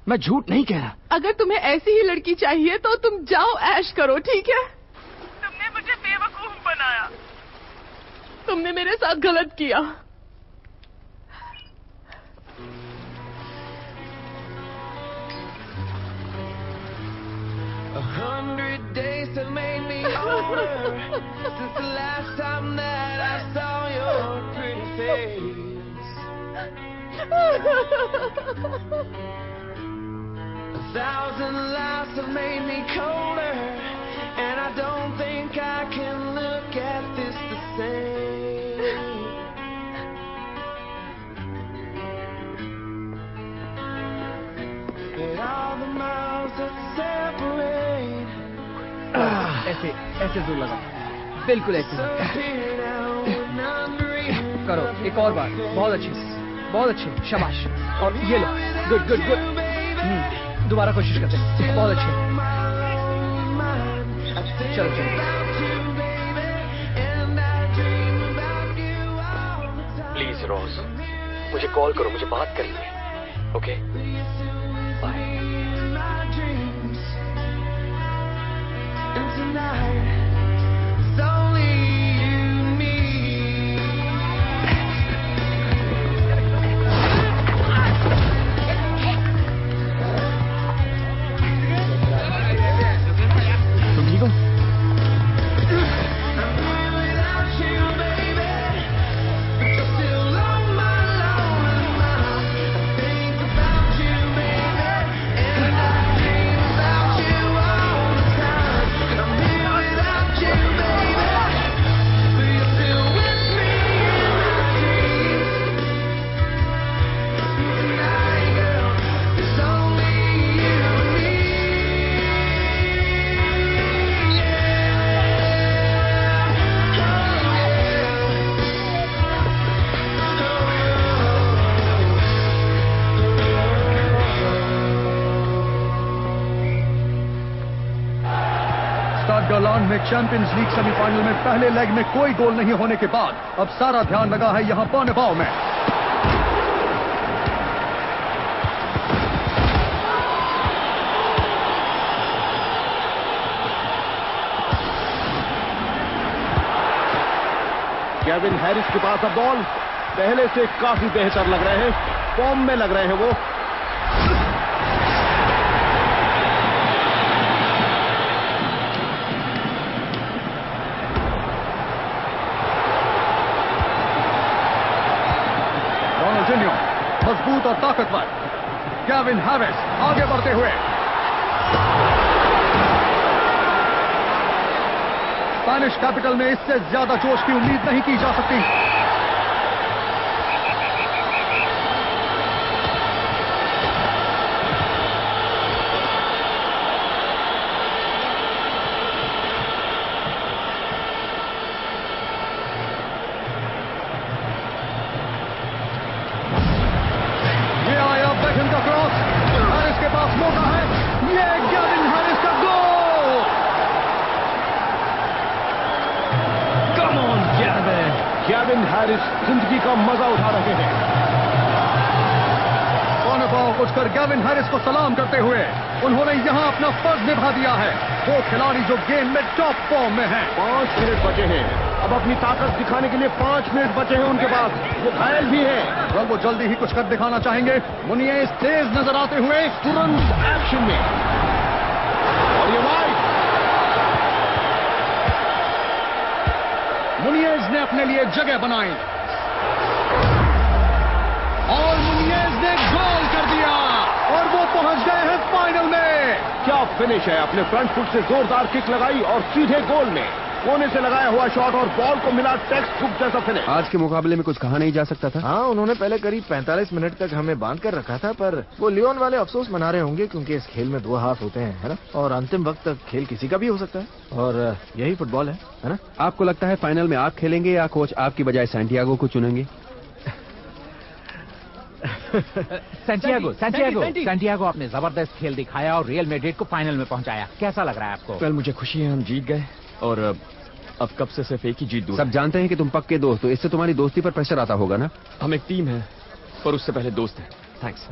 मैं झूठ नहीं कह रहा। अगर तुम्हें ऐसी ही लड़की चाहिए तो तुम जाओ ऐश करो, ठीक है? तुमने मुझे बेवकूफ बनाया। तुमने मेरे साथ गलत किया। $100 days have made me older since the last time that I saw your pretty face. 1,000 lives have made me colder, and I don't think I can look at this the same. But all the miles that separate ऐसे जोर लगा, बिल्कुल ऐसे। करो एक और बार। बहुत अच्छे, बहुत अच्छे, शाबाश। और ये लो। Good good good. दोबारा कोशिश करते हैं। बहुत अच्छे। चलो चलो। प्लीज रोज, मुझे कॉल करो, मुझे बात करनी है। Okay bye. And tonight, it's only you and me. में चैंपियंस लीग सेमीफाइनल में पहले लेग में कोई गोल नहीं होने के बाद अब सारा ध्यान लगा है यहां बर्नबाउ में। केविन हैरिस के पास अब बॉल, पहले से काफी बेहतर लग रहे हैं, फॉर्म में लग रहे हैं वो। रोनाल्डिन्हो मजबूत और ताकतवर, केविन हैरिस आगे बढ़ते हुए, स्पेनिश कैपिटल में इससे ज्यादा जोश की उम्मीद नहीं की जा सकती। ये आया बेकहम का क्रॉस, हैरिस के पास मौका है, ये केविन हैरिस का गोल। केविन हैरिस जिंदगी का मजा उठा रहे हैं। बर्नबाउ उठकर केविन हैरिस को सलाम करते हुए उन्होंने यहां अपना फर्ज निभा दिया है। वो खिलाड़ी जो गेम में टॉप फॉर्म में है। 5 मिनट बचे हैं, अब अपनी ताकत दिखाने के लिए 5 मिनट बचे हैं उनके पास। वो घायल भी है, और वो जल्दी ही कुछ कर दिखाना चाहेंगे। मुनिएस तेज नजर आते हुए तुरंत एक्शन में, और ये वाइड। मुनिएस ने अपने लिए जगह बनाई और मुनिएस ने गोल कर दिया और वो पहुंच गए हैं फाइनल में। क्या फिनिश है, अपने फ्रंट फुट से जोरदार किक लगाई और सीधे गोल में, कोने से लगाया हुआ शॉट और बॉल को मिला टेक्स्ट बुक जैसा फिनिश। आज के मुकाबले में कुछ कहा नहीं जा सकता था। हाँ, उन्होंने पहले करीब 45 मिनट तक हमें बांध कर रखा था, पर वो लियोन वाले अफसोस मना रहे होंगे क्योंकि इस खेल में 2 हाफ होते हैं, है ना, और अंतिम वक्त तक खेल किसी का भी हो सकता है और यही फुटबॉल है ना। आपको लगता है फाइनल में आप खेलेंगे या कोच आपकी बजाय सैंटियागो को चुनेंगे? सैंटियागो आपने जबरदस्त खेल दिखाया और रियल मैड्रिड को फाइनल में पहुंचाया। कैसा लग रहा है आपको? वेल, मुझे खुशी है हम जीत गए और अब कब से सिर्फ एक ही जीत दूर। सब जानते हैं कि तुम पक्के दोस्त हो, इससे तुम्हारी दोस्ती पर प्रेशर आता होगा ना। हम एक टीम है पर उससे पहले दोस्त हैं। थैंक्स।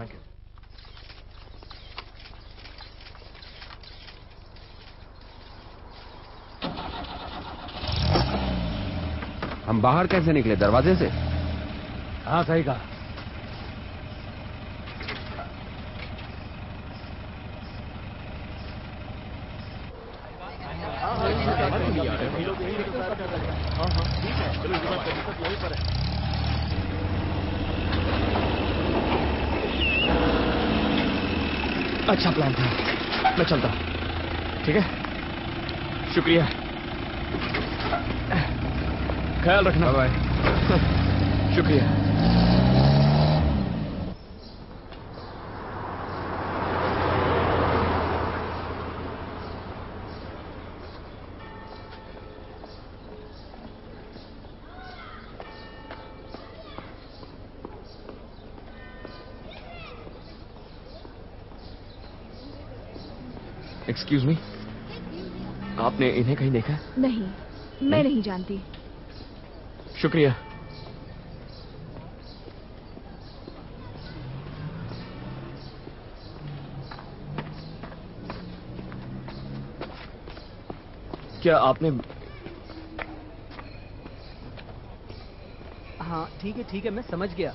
हम बाहर कैसे निकले, दरवाजे से? हाँ, सही कहा। अच्छा प्लान था, मैं चलता हूं। ठीक है, शुक्रिया, ख्याल रखना। बाय। शुक्रिया। एक्सक्यूज मी, आपने इन्हें कहीं देखा? नहीं, मैं नहीं जानती। शुक्रिया। क्या आपने? हाँ ठीक है, मैं समझ गया।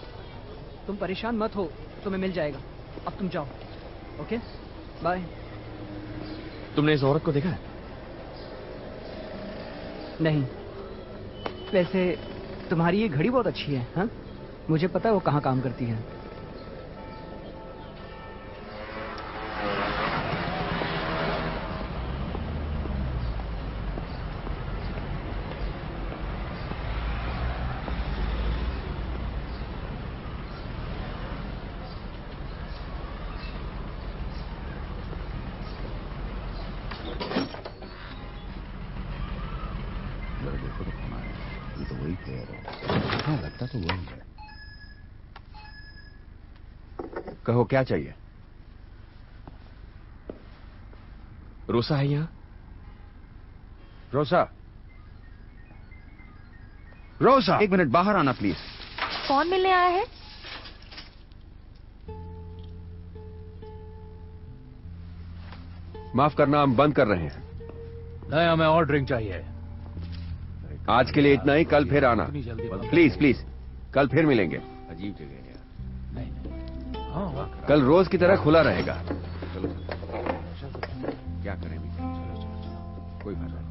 तुम परेशान मत हो, तुम्हें मिल जाएगा। अब तुम जाओ। Okay, bye. तुमने इस औरत को देखा है? नहीं। वैसे तुम्हारी ये घड़ी बहुत अच्छी है। हाँ, मुझे पता है वो कहाँ काम करती है। लगता तो वही है। कहो क्या चाहिए? रोसा है यहाँ? रोसा, रोसा, 1 मिनट बाहर आना प्लीज। कौन मिलने आया है? माफ करना, हम बंद कर रहे हैं। नहीं, हमें और ड्रिंक चाहिए। आज के लिए इतना ही, कल फिर आना प्लीज प्लीज। कल फिर मिलेंगे। अजीब जगह है। कल रोज की तरह खुला रहेगा। चलो क्या करें भी, चलो कोई बात नहीं।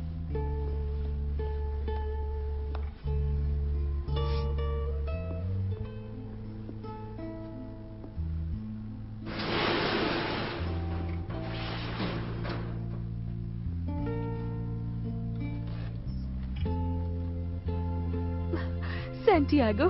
सैंटियागो,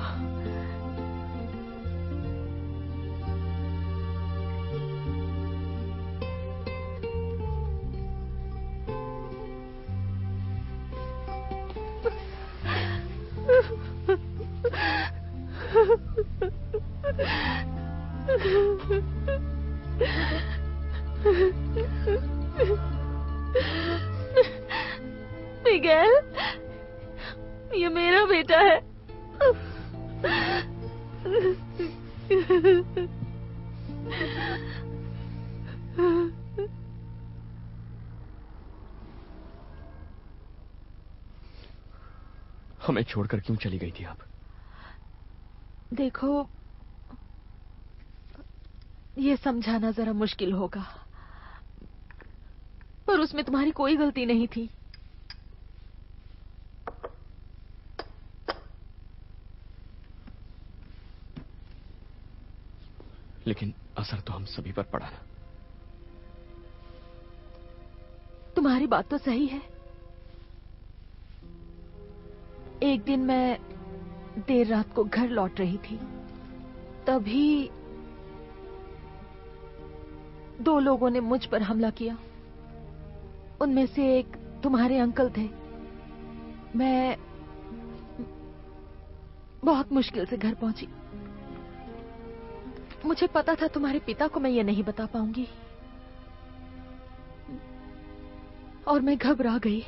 मिगेल, ये मेरा बेटा है। हमें छोड़कर क्यों चली गई थी आप? देखो, ये समझाना जरा मुश्किल होगा, पर उसमें तुम्हारी कोई गलती नहीं थी। लेकिन असर तो हम सभी पर पड़ा ना। तुम्हारी बात तो सही है। एक दिन मैं देर रात को घर लौट रही थी, तभी 2 लोगों ने मुझ पर हमला किया। उनमें से एक तुम्हारे अंकल थे। मैं बहुत मुश्किल से घर पहुंची। मुझे पता था तुम्हारे पिता को मैं ये नहीं बता पाऊंगी, और मैं घबरा गई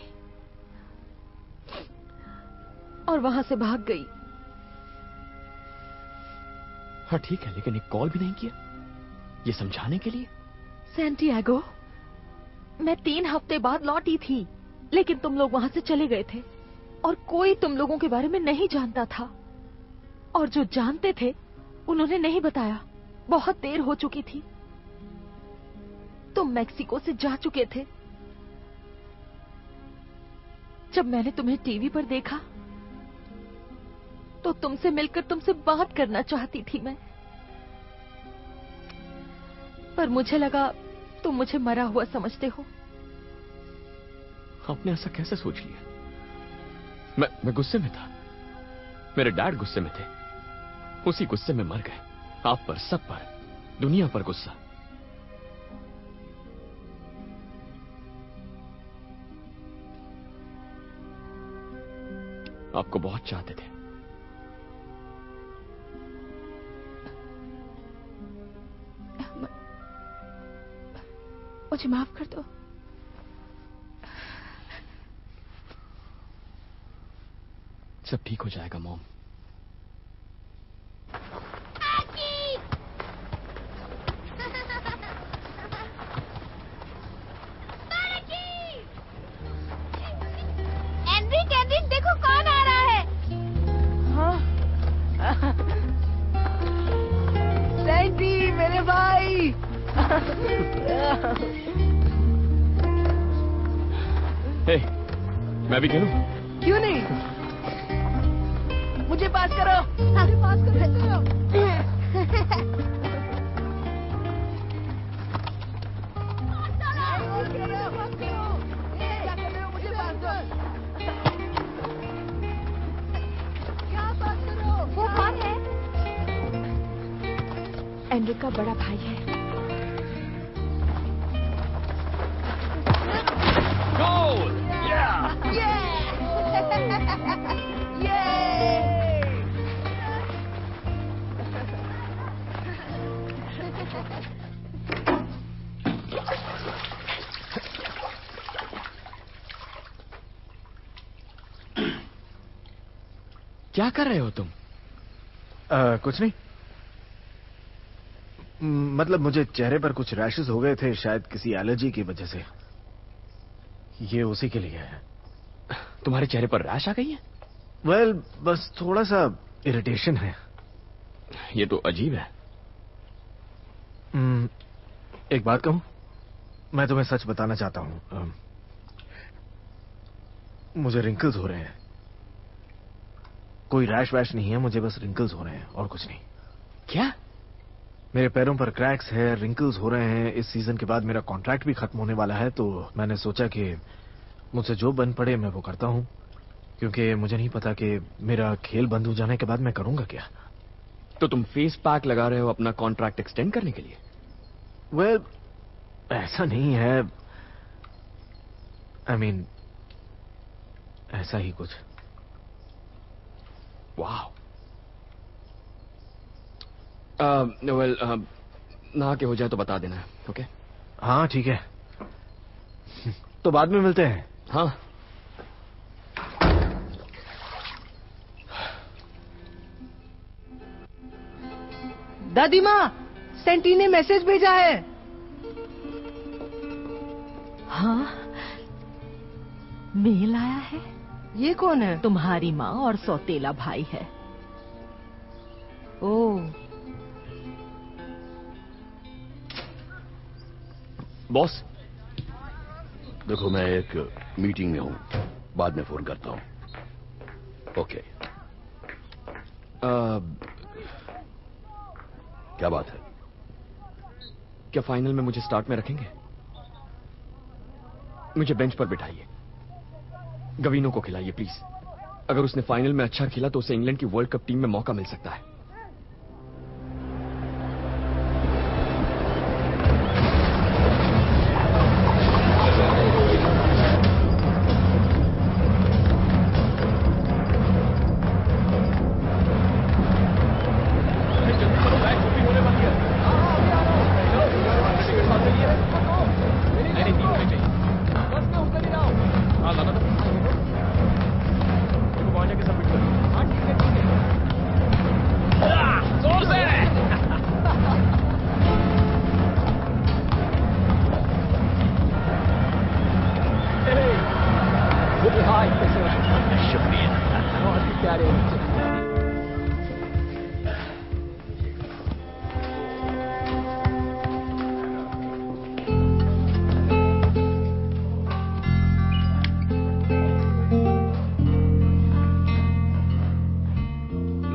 और वहां से भाग गई। हाँ ठीक है, लेकिन एक कॉल भी नहीं किया ये समझाने के लिए? सैंटियागो, मैं 3 हफ्ते बाद लौटी थी, लेकिन तुम लोग वहां से चले गए थे और कोई तुम लोगों के बारे में नहीं जानता था, और जो जानते थे उन्होंने नहीं बताया। बहुत देर हो चुकी थी। तुम मैक्सिको से जा चुके थे। जब मैंने तुम्हें टीवी पर देखा तो तुमसे मिलकर तुमसे बात करना चाहती थी मैं, पर मुझे लगा तुम मुझे मरा हुआ समझते हो। आपने ऐसा कैसे सोच लिया? मैं गुस्से में था। मेरे डैड गुस्से में थे, उसी गुस्से में मर गए। आप पर, सब पर, दुनिया पर गुस्सा। आपको बहुत चाहते थे। मुझे माफ कर दो। सब ठीक हो जाएगा मॉम। एंड्रिक, देखो कौन आ रहा है। हाँ। सैंटी, मेरे भाई। हे, मैं भी खेलूं? क्यों नहीं? मुझे पास करो। मुझे पास कर देते हो। वो कौन है? एंड्रिक का बड़ा भाई है। Goal! Yeah! क्या कर रहे हो तुम? कुछ नहीं। मतलब मुझे चेहरे पर कुछ रैशेस हो गए थे, शायद किसी एलर्जी की वजह से। ये उसी के लिए है। तुम्हारे चेहरे पर रैश आ गई है? वेल, बस थोड़ा सा इरिटेशन है। ये तो अजीब है। एक बात कहूं, मैं तुम्हें सच बताना चाहता हूं। मुझे रिंकल्स हो रहे हैं। कोई रैश वैश नहीं है, मुझे बस रिंकल्स हो रहे हैं और कुछ नहीं। क्या? मेरे पैरों पर क्रैक्स है, रिंकल्स हो रहे हैं। इस सीजन के बाद मेरा कॉन्ट्रैक्ट भी खत्म होने वाला है, तो मैंने सोचा कि मुझसे जो बन पड़े मैं वो करता हूं, क्योंकि मुझे नहीं पता कि मेरा खेल बंद हो जाने के बाद मैं करूंगा क्या। तो तुम फेस पैक लगा रहे हो अपना कॉन्ट्रैक्ट एक्सटेंड करने के लिए? वेल, ऐसा नहीं है। आई मीन, ऐसा ही कुछ। वाह। वेल, नहा के हो जाए तो बता देना, ओके? हाँ ठीक है, तो बाद में मिलते हैं। हाँ। दादी माँ, सेंटी ने मैसेज भेजा है। हाँ, मेल आया है। ये कौन है? तुम्हारी माँ और सौतेला भाई है। ओह। बॉस, देखो मैं एक मीटिंग में हूं, बाद में फोन करता हूं। ओके। क्या बात है? क्या फाइनल में मुझे स्टार्ट में रखेंगे? मुझे बेंच पर बिठाइए, गवीनो को खिलाइए प्लीज। अगर उसने फाइनल में अच्छा खेला तो उसे इंग्लैंड की वर्ल्ड कप टीम में मौका मिल सकता है।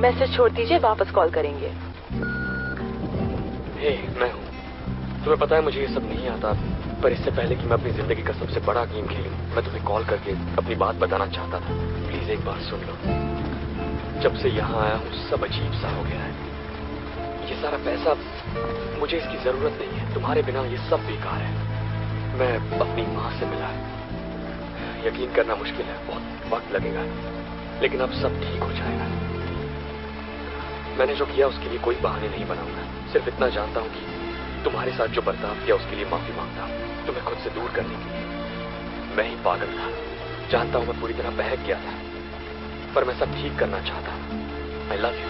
मैसेज छोड़ दीजिए, वापस कॉल करेंगे। हे, मैं हूँ। तुम्हें पता है मुझे ये सब नहीं आता, पर इससे पहले कि मैं अपनी जिंदगी का सबसे बड़ा गेम खेलूं, मैं तुम्हें कॉल करके अपनी बात बताना चाहता था। प्लीज एक बात सुन लो। जब से यहाँ आया हूँ सब अजीब सा हो गया है। ये सारा पैसा, मुझे इसकी जरूरत नहीं है। तुम्हारे बिना ये सब बेकार है। मैं अपनी माँ से मिला। यकीन करना मुश्किल है, बहुत वक्त लगेगा, लेकिन अब सब ठीक हो जाएगा। मैंने जो किया उसके लिए कोई बहाने नहीं बनाऊंगा। सिर्फ इतना जानता हूँ कि तुम्हारे साथ जो बर्ताव किया उसके लिए माफी मांगता हूँ, तुम्हें खुद से दूर करने के लिए। मैं ही पागल था, जानता हूँ मैं पूरी तरह बहक गया था, पर मैं सब ठीक करना चाहता हूँ। आई लव यू।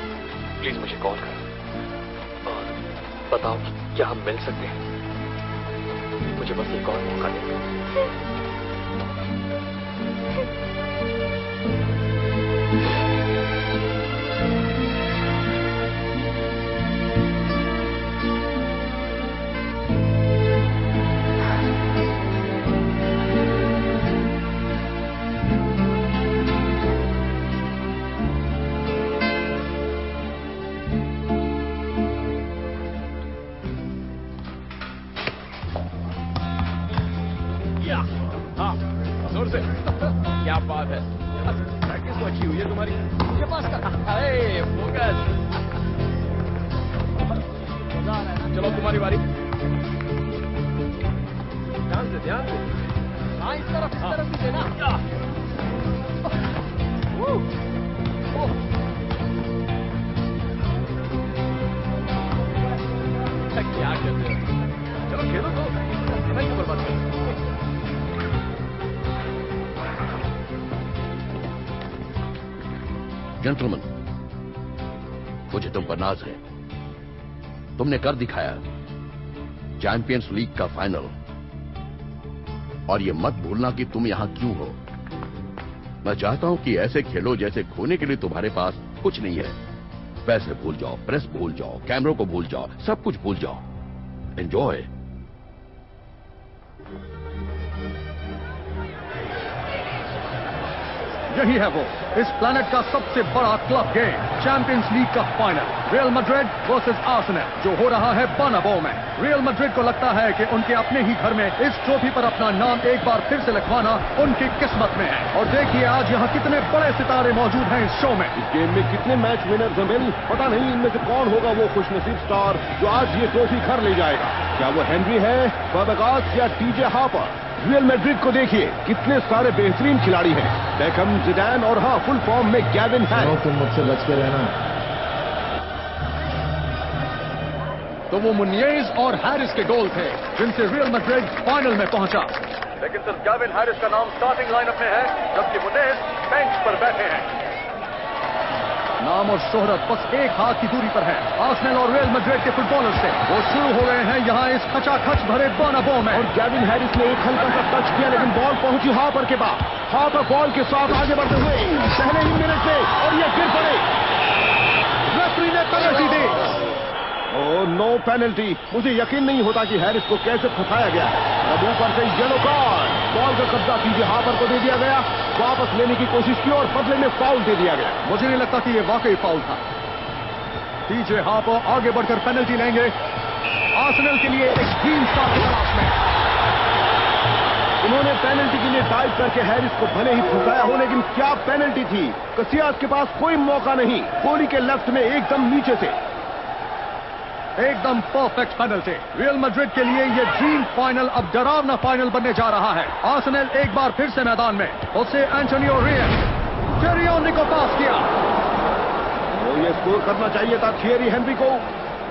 प्लीज मुझे कॉल करो और बताओ कि क्या हम मिल सकते हैं। मुझे बस एक और मौका दे। क्या बात है, प्रैक्टिस तो अच्छी हुई है तुम्हारी। मुझे पास कर। अरे फोकस। चलो तुम्हारी बारी। ध्यान से, ध्यान से। हाँ, इस तरफ भी देना। क्या करते हो? चलो खेलो तो, मैं क्यों बर्बाद करूं? जेंटलमैन, मुझे तुम पर नाज है। तुमने कर दिखाया चैंपियंस लीग का फाइनल। और ये मत भूलना कि तुम यहां क्यों हो। मैं चाहता हूं कि ऐसे खेलो जैसे खोने के लिए तुम्हारे पास कुछ नहीं है। पैसे भूल जाओ, प्रेस भूल जाओ, कैमरों को भूल जाओ, सब कुछ भूल जाओ। एंजॉय। यही है वो, इस प्लेनेट का सबसे बड़ा क्लब गेम, चैंपियंस लीग का final, real Madrid versus Arsenal, जो हो रहा है बर्नाबो में। रियल मैड्रिड को लगता है कि उनके अपने ही घर में इस ट्रॉफी पर अपना नाम एक बार फिर से लिखवाना उनकी किस्मत में है। और देखिए आज यहाँ कितने बड़े सितारे मौजूद हैं इस शो में। इस गेम में कितने मैच विनर्स हैं बिल? पता नहीं इनमें से कौन होगा वो खुशनसीब स्टार जो आज ये ट्रॉफी घर ले जाएगा। क्या वो हेनरी है, फैब्रेगास या टीजे हापर? रियल मैड्रिड को देखिए, कितने सारे बेहतरीन खिलाड़ी हैं। बेकहम, जिडान और हाँ फुल फॉर्म में गैविन हैरिस। तुम मुझसे बच के रहना। तो वो मुनिएज और हैरिस के गोल थे जिनसे रियल मैड्रिड फाइनल में पहुंचा। लेकिन सिर्फ गैविन हैरिस का नाम स्टार्टिंग लाइनअप में है, जबकि मुनिएज बेंच पर बैठे हैं। नाम और शोहरत बस एक हाथ की दूरी पर है आर्सेनल और रियल मैड्रिड के फुटबॉलर्स से। वो शुरू हो गए हैं यहाँ इस खचाखच भरे बर्नाबो में। और गैविन हैरिस ने एक हल्का सा टच किया, लेकिन बॉल पहुंची हापर के पास। हापर बॉल के साथ आगे बढ़ते हुए पहले ही मिनट में, और ये गिर पड़े। रेफरी ने पेनल्टी दी। Oh no penalty. मुझे यकीन नहीं होता कि हैरिस को कैसे फंसाया गया। अब ऊपर से येलो कार्ड। बॉल का कब्जा टीजे हापर को दे दिया गया। वापस लेने की कोशिश की और बदले में फाउल दे दिया गया। मुझे नहीं लगता कि ये वाकई फाउल था। टीजे हापर आगे बढ़कर पेनल्टी लेंगे। आर्सेनल के लिए एक ग्रीन कार्ड की तलाश में। उन्होंने पेनल्टी के लिए डाइव करके हैरिस को भले ही फंसाया हो, लेकिन क्या पेनल्टी थी। कसियास के पास कोई मौका नहीं। गोली के लेफ्ट में एकदम नीचे से एकदम परफेक्ट पेनल्टी। रियल मैड्रिड के लिए ये ड्रीम फाइनल अब डरावना फाइनल बनने जा रहा है। आर्सेनल एक बार फिर से मैदान में। उसे एंटोनियो रियल, थियरी हेनरी को पास किया। वो ये स्कोर करना चाहिए था थियरी हेनरी को।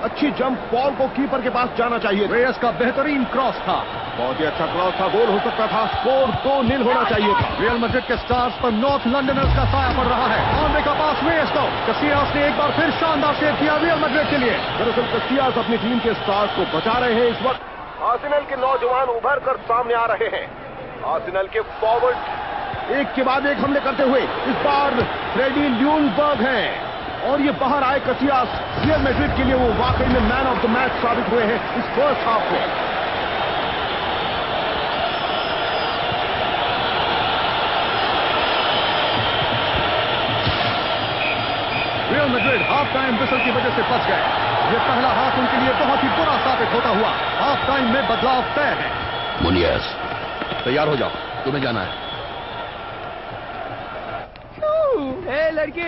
अच्छी जंप, बॉल को कीपर के पास जाना चाहिए। रेयस का बेहतरीन क्रॉस था। बहुत ही अच्छा क्रॉस था, गोल हो सकता था। स्कोर 2-0 होना चाहिए था। रियल मैड्रिड के स्टार्स पर नॉर्थ लंडनर्स का साया पड़ रहा है। ऑनवे का पास रेयस को। कसियास ने एक बार फिर शानदार सेव किया रियल मैड्रिड के लिए। दरअसल कसियास अपनी टीम के स्टार्स को बचा रहे हैं। इस वक्त आर्सेनल के नौजवान उभर कर सामने आ रहे हैं। आर्सेनल के फॉरवर्ड एक के बाद एक हमले करते हुए इस बार फ्रेडी ल्यूनबर्ग हैं। और ये बाहर आए कसियास। रियल मैड्रिड के लिए वो वाकई में मैन ऑफ द मैच साबित हुए हैं इस फर्स्ट हाफ में। Real Madrid half time whistle की वजह से बच गए। ये पहला हाफ उनके लिए बहुत ही बुरा साबित होता हुआ। हाफ टाइम में बदलाव तय है। मुनियस, तैयार हो जाओ, तुम्हें जाना है। लड़की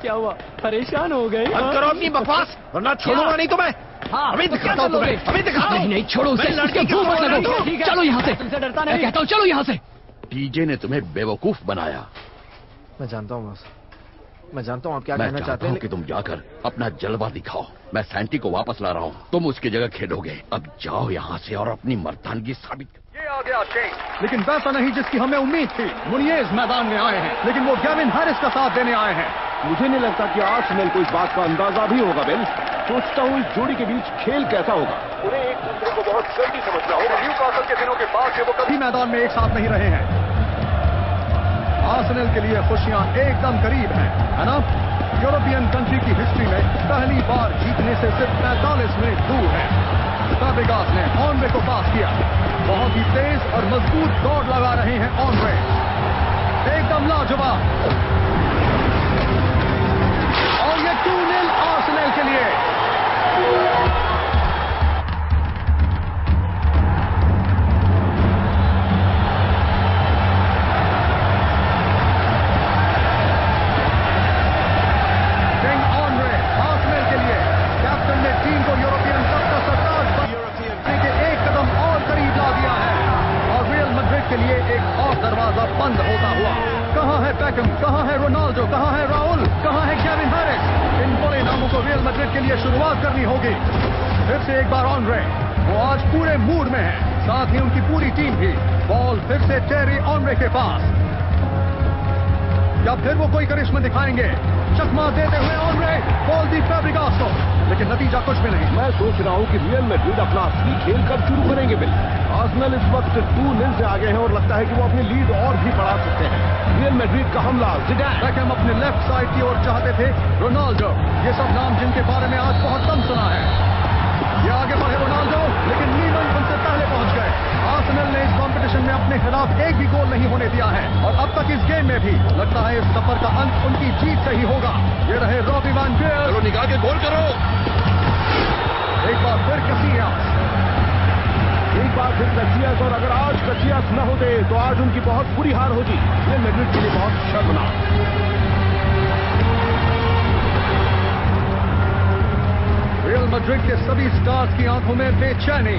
क्या हुआ, परेशान हो गई? बंद करो अपनी बकवास, वरना छोड़ूंगा नहीं तुम्हें। हाँ, अभी दिखाता हूँ तुम्हें, अभी दिखाता हूँ। नहीं छोड़ो उसे। लड़के क्यों मत लगो? चलो यहाँ से। तुमसे डरता नहीं। मैं कहता हूँ चलो यहाँ से। टीजे ने तुम्हें बेवकूफ बनाया। मैं जानता हूँ बॉस, मैं जानता हूँ आप क्या मैं कहना चाहता चाहते हूँ हैं। कि तुम जाकर अपना जलवा दिखाओ। मैं सैंटी को वापस ला रहा हूँ, तुम उसकी जगह खेलोगे। अब जाओ यहाँ से और अपनी मर्दानगी साबित। ये आ गया चेंज, लेकिन वैसा नहीं जिसकी हमें उम्मीद थी। मुनिएज मैदान में आए हैं, लेकिन वो गैविन हैरिस का साथ देने आए हैं। मुझे नहीं लगता कि आर्सेनल को इस बात का अंदाजा भी होगा बिल। सोचता हूँ इस जोड़ी के बीच खेल कैसा होगा। उन्हें एक दूसरे को बहुत जल्दी समझना होगा। न्यूकासल के दिनों के बाद से वो कभी मैदान में एक साथ नहीं रहे हैं। आर्सेनल के लिए खुशियां एकदम करीब हैं, है ना? यूरोपियन कंट्री की हिस्ट्री में पहली बार जीतने से सिर्फ 45 मिनट दूर है। फैब्रेगास ने ऑनवे को पास किया। बहुत ही तेज और मजबूत दौड़ लगा रहे हैं ऑनवे, एकदम लाजवाब। और ये 2-0 आर्सेनल के लिए। के लिए एक और दरवाजा बंद होता हुआ। कहां है बेकहम, कहां है रोनाल्डो, कहां है राउल, कहां है गैविन हैरिस? इन बड़े नामों को रियल मैड्रिड के लिए शुरुआत करनी होगी। फिर से एक बार ऑनरे, वो आज पूरे मूड में है, साथ ही उनकी पूरी टीम भी। बॉल फिर से टेरी ऑनरे के पास। या फिर वो कोई करिश्मा दिखाएंगे? चकमा देते हुए ऑनरे बॉल दी फैब्रिगास को, लेकिन नतीजा कुछ भी नहीं। मैं सोच रहा हूं कि रियल मैड्रिड अपना असली खेल कब शुरू करेंगे। बिल आर्सेनल इस वक्त 2-0 से आगे हैं और लगता है कि वो अपनी लीड और भी बढ़ा सकते हैं। रियल मैड्रिड का हमला, ज़िडान, बेकहम अपने लेफ्ट साइड की ओर चाहते थे, रोनाल्डो, ये सब नाम जिनके बारे में आज बहुत कम सुना है। ये आगे बढ़े रोनाल्डो, लेकिन नीमन उनसे पहले पहुंच गए। आर्सेनल ने इस कंपटीशन में अपने खिलाफ एक भी गोल नहीं होने दिया है और अब तक इस गेम में भी लगता है इस सफर का अंत उनकी जीत से ही होगा। ये रहे रॉबी वैन पेर्स, चलो निकाल के गोल करो। एक बार फिर कैसियास, एक बार फिर कैसियास, और अगर आज कैसियास न होते तो आज उनकी बहुत बुरी हार होती। रियल मैड्रिड के लिए बहुत शर्मनाक। रियल मैड्रिड के सभी स्टार्स की आंखों में बेचैनी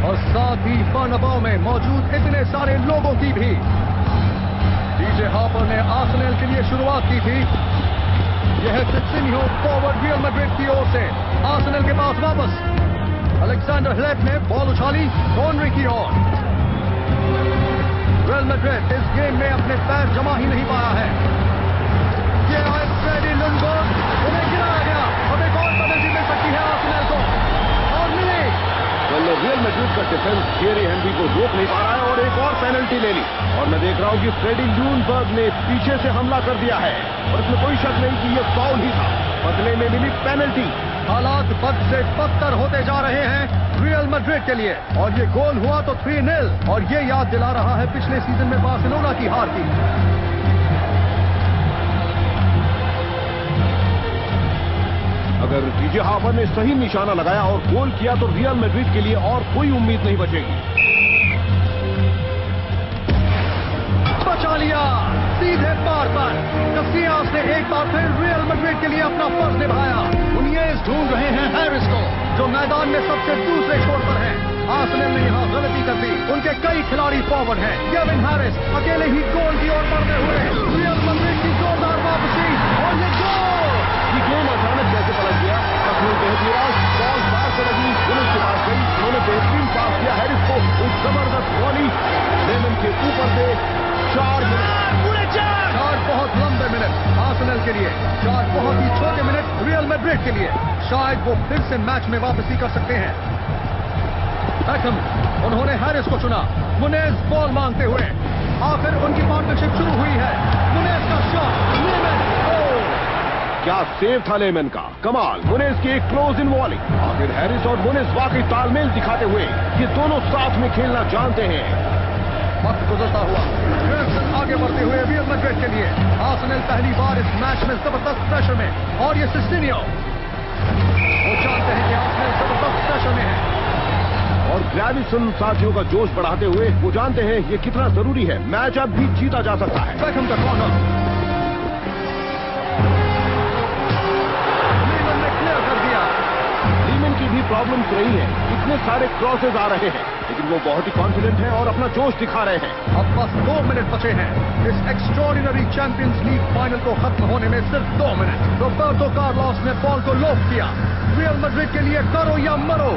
और साथ ही बर्नाबाउ में मौजूद इतने सारे लोगों की भी। डीजे हार्पर ने आर्सेनल के लिए शुरुआत की थी। यह सिसिन्हो फॉरवर्ड रियल मैड्रिड की ओर से आर्सेनल के पास वापस। अलेक्जेंडर ह्लेप ने बॉल उछाली ऑनरी की ओर। रियल मैड्रिड इस गेम में अपने पैर जमा ही नहीं पाया है। ये आए फ्रेडी लुंडबर्ग, उन्हें गिराया गया। अब एक और पेनल्टी मिल सकती है आर्सेनल को, और मिली। रियल मैड्रिड का डिफेंस थियरी हेनरी को रोक नहीं पा रहा है और एक और पेनल्टी ले ली। और मैं देख रहा हूं कि फ्रेडी लुंडबर्ग ने पीछे से हमला कर दिया है और इसमें कोई शक नहीं कि यह फाउल ही था। बदले में मिली पेनल्टी। हालात बद से बदतर होते जा रहे हैं रियल मैड्रिड के लिए, और ये गोल हुआ तो 3-0, और ये याद दिला रहा है पिछले सीजन में बार्सिलोना की हार की। अगर डीजे हार्पर ने सही निशाना लगाया और गोल किया तो रियल मैड्रिड के लिए और कोई उम्मीद नहीं बचेगी। बचा लिया सीधे पार पर। कैसियास ने एक बार फिर रियल मैड्रिड के लिए अपना फर्ज निभाया। मुनिएज ढूंढ रहे हैं हैरिस को, जो मैदान में सबसे दूसरे छोर पर है। आर्सेनल ने यहाँ गलती कर दी। उनके कई खिलाड़ी फॉरवर्ड हैं। केविन हैरिस अकेले ही गोल की ओर बढ़ते हुए रियल मैड्रिड की जोरदार वापसी, और ये गोल। ये गेम अचानक कैसे पलट गया? बॉल बाहर से लगी, पुलिस के पास गई, उन्होंने बेहतरीन पास किया हैरिस को। एक जबरदस्त वॉली लेमन के ऊपर से। 4 बहुत लंबे मिनट आर्सेनल के लिए, 4 बहुत ही छोटे मिनट रियल मैड्रिड के लिए। शायद वो फिर से मैच में वापसी कर सकते हैं। बेकहम, उन्होंने हैरिस को चुना। मुनेज बॉल मांगते हुए, आखिर उनकी पार्टनरशिप शुरू हुई है। मुनेज का शॉट, लेमन, क्या सेव था लेमन का, कमाल। मुनेज की एक क्लोज इन वॉली। आखिर हैरिस और मुनेज वाकई तालमेल दिखाते हुए ये दोनों साथ में खेलना जानते हैं। वक्त गुजरता हुआ आगे बढ़ते हुए रियल मैड्रिड के लिए। आर्सेनल पहली बार इस मैच में जबरदस्त प्रेशर में, और ये सिसिन्हो, वो जानते हैं कि आर्सेनल जबरदस्त प्रेशर में है। और ग्रेविसन साथियों का जोश बढ़ाते हुए वो जानते हैं ये कितना जरूरी है। मैच अब भी जीता जा सकता है। बेकहम का कॉर्नर, लीमन ने क्लियर कर दिया। लीमन की भी प्रॉब्लम्स रही है, इतने सारे क्रॉसेज आ रहे हैं, लेकिन वो बहुत ही कॉन्फिडेंट हैं और अपना जोश दिखा रहे हैं। अब बस 2 मिनट बचे हैं इस एक्स्ट्रॉर्डिनरी चैंपियंस लीग फाइनल को खत्म होने में, सिर्फ 2 मिनट। रोबर्टो कार्लोस ने बॉल को लोप किया। रियल मैड्रिड के लिए करो या मरो।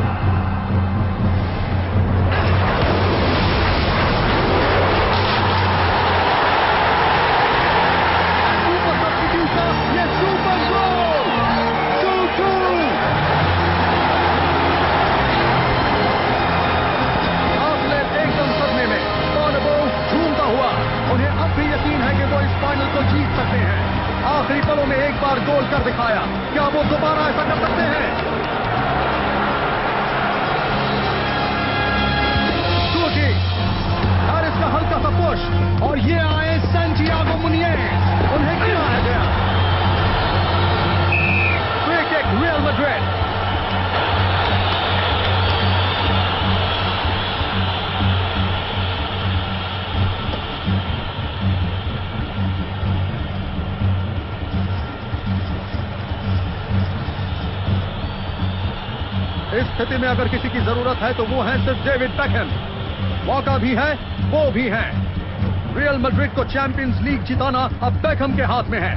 ये सुपर गोल, 2-2। एकदम सदमे में बर्नाबाउ झूमता हुआ। उन्हें अब भी यकीन है कि वो इस फाइनल को जीत सकते हैं। आखिरी पलों में एक बार गोल कर दिखाया। क्या वो दोबारा ऐसा कर सकते हैं? सोचिए, हैरिस का हल्का सा पुश, और ये आए सैंटियागो मुनिएज, उन्हें गिराया गया। Free kick real Madrid. इस स्थिति में अगर किसी की जरूरत है तो वो है सिर्फ डेविड बेकहम। मौका भी है, वो भी है। रियल मैड्रिड को चैंपियंस लीग जिताना अब बेकहम के हाथ में है।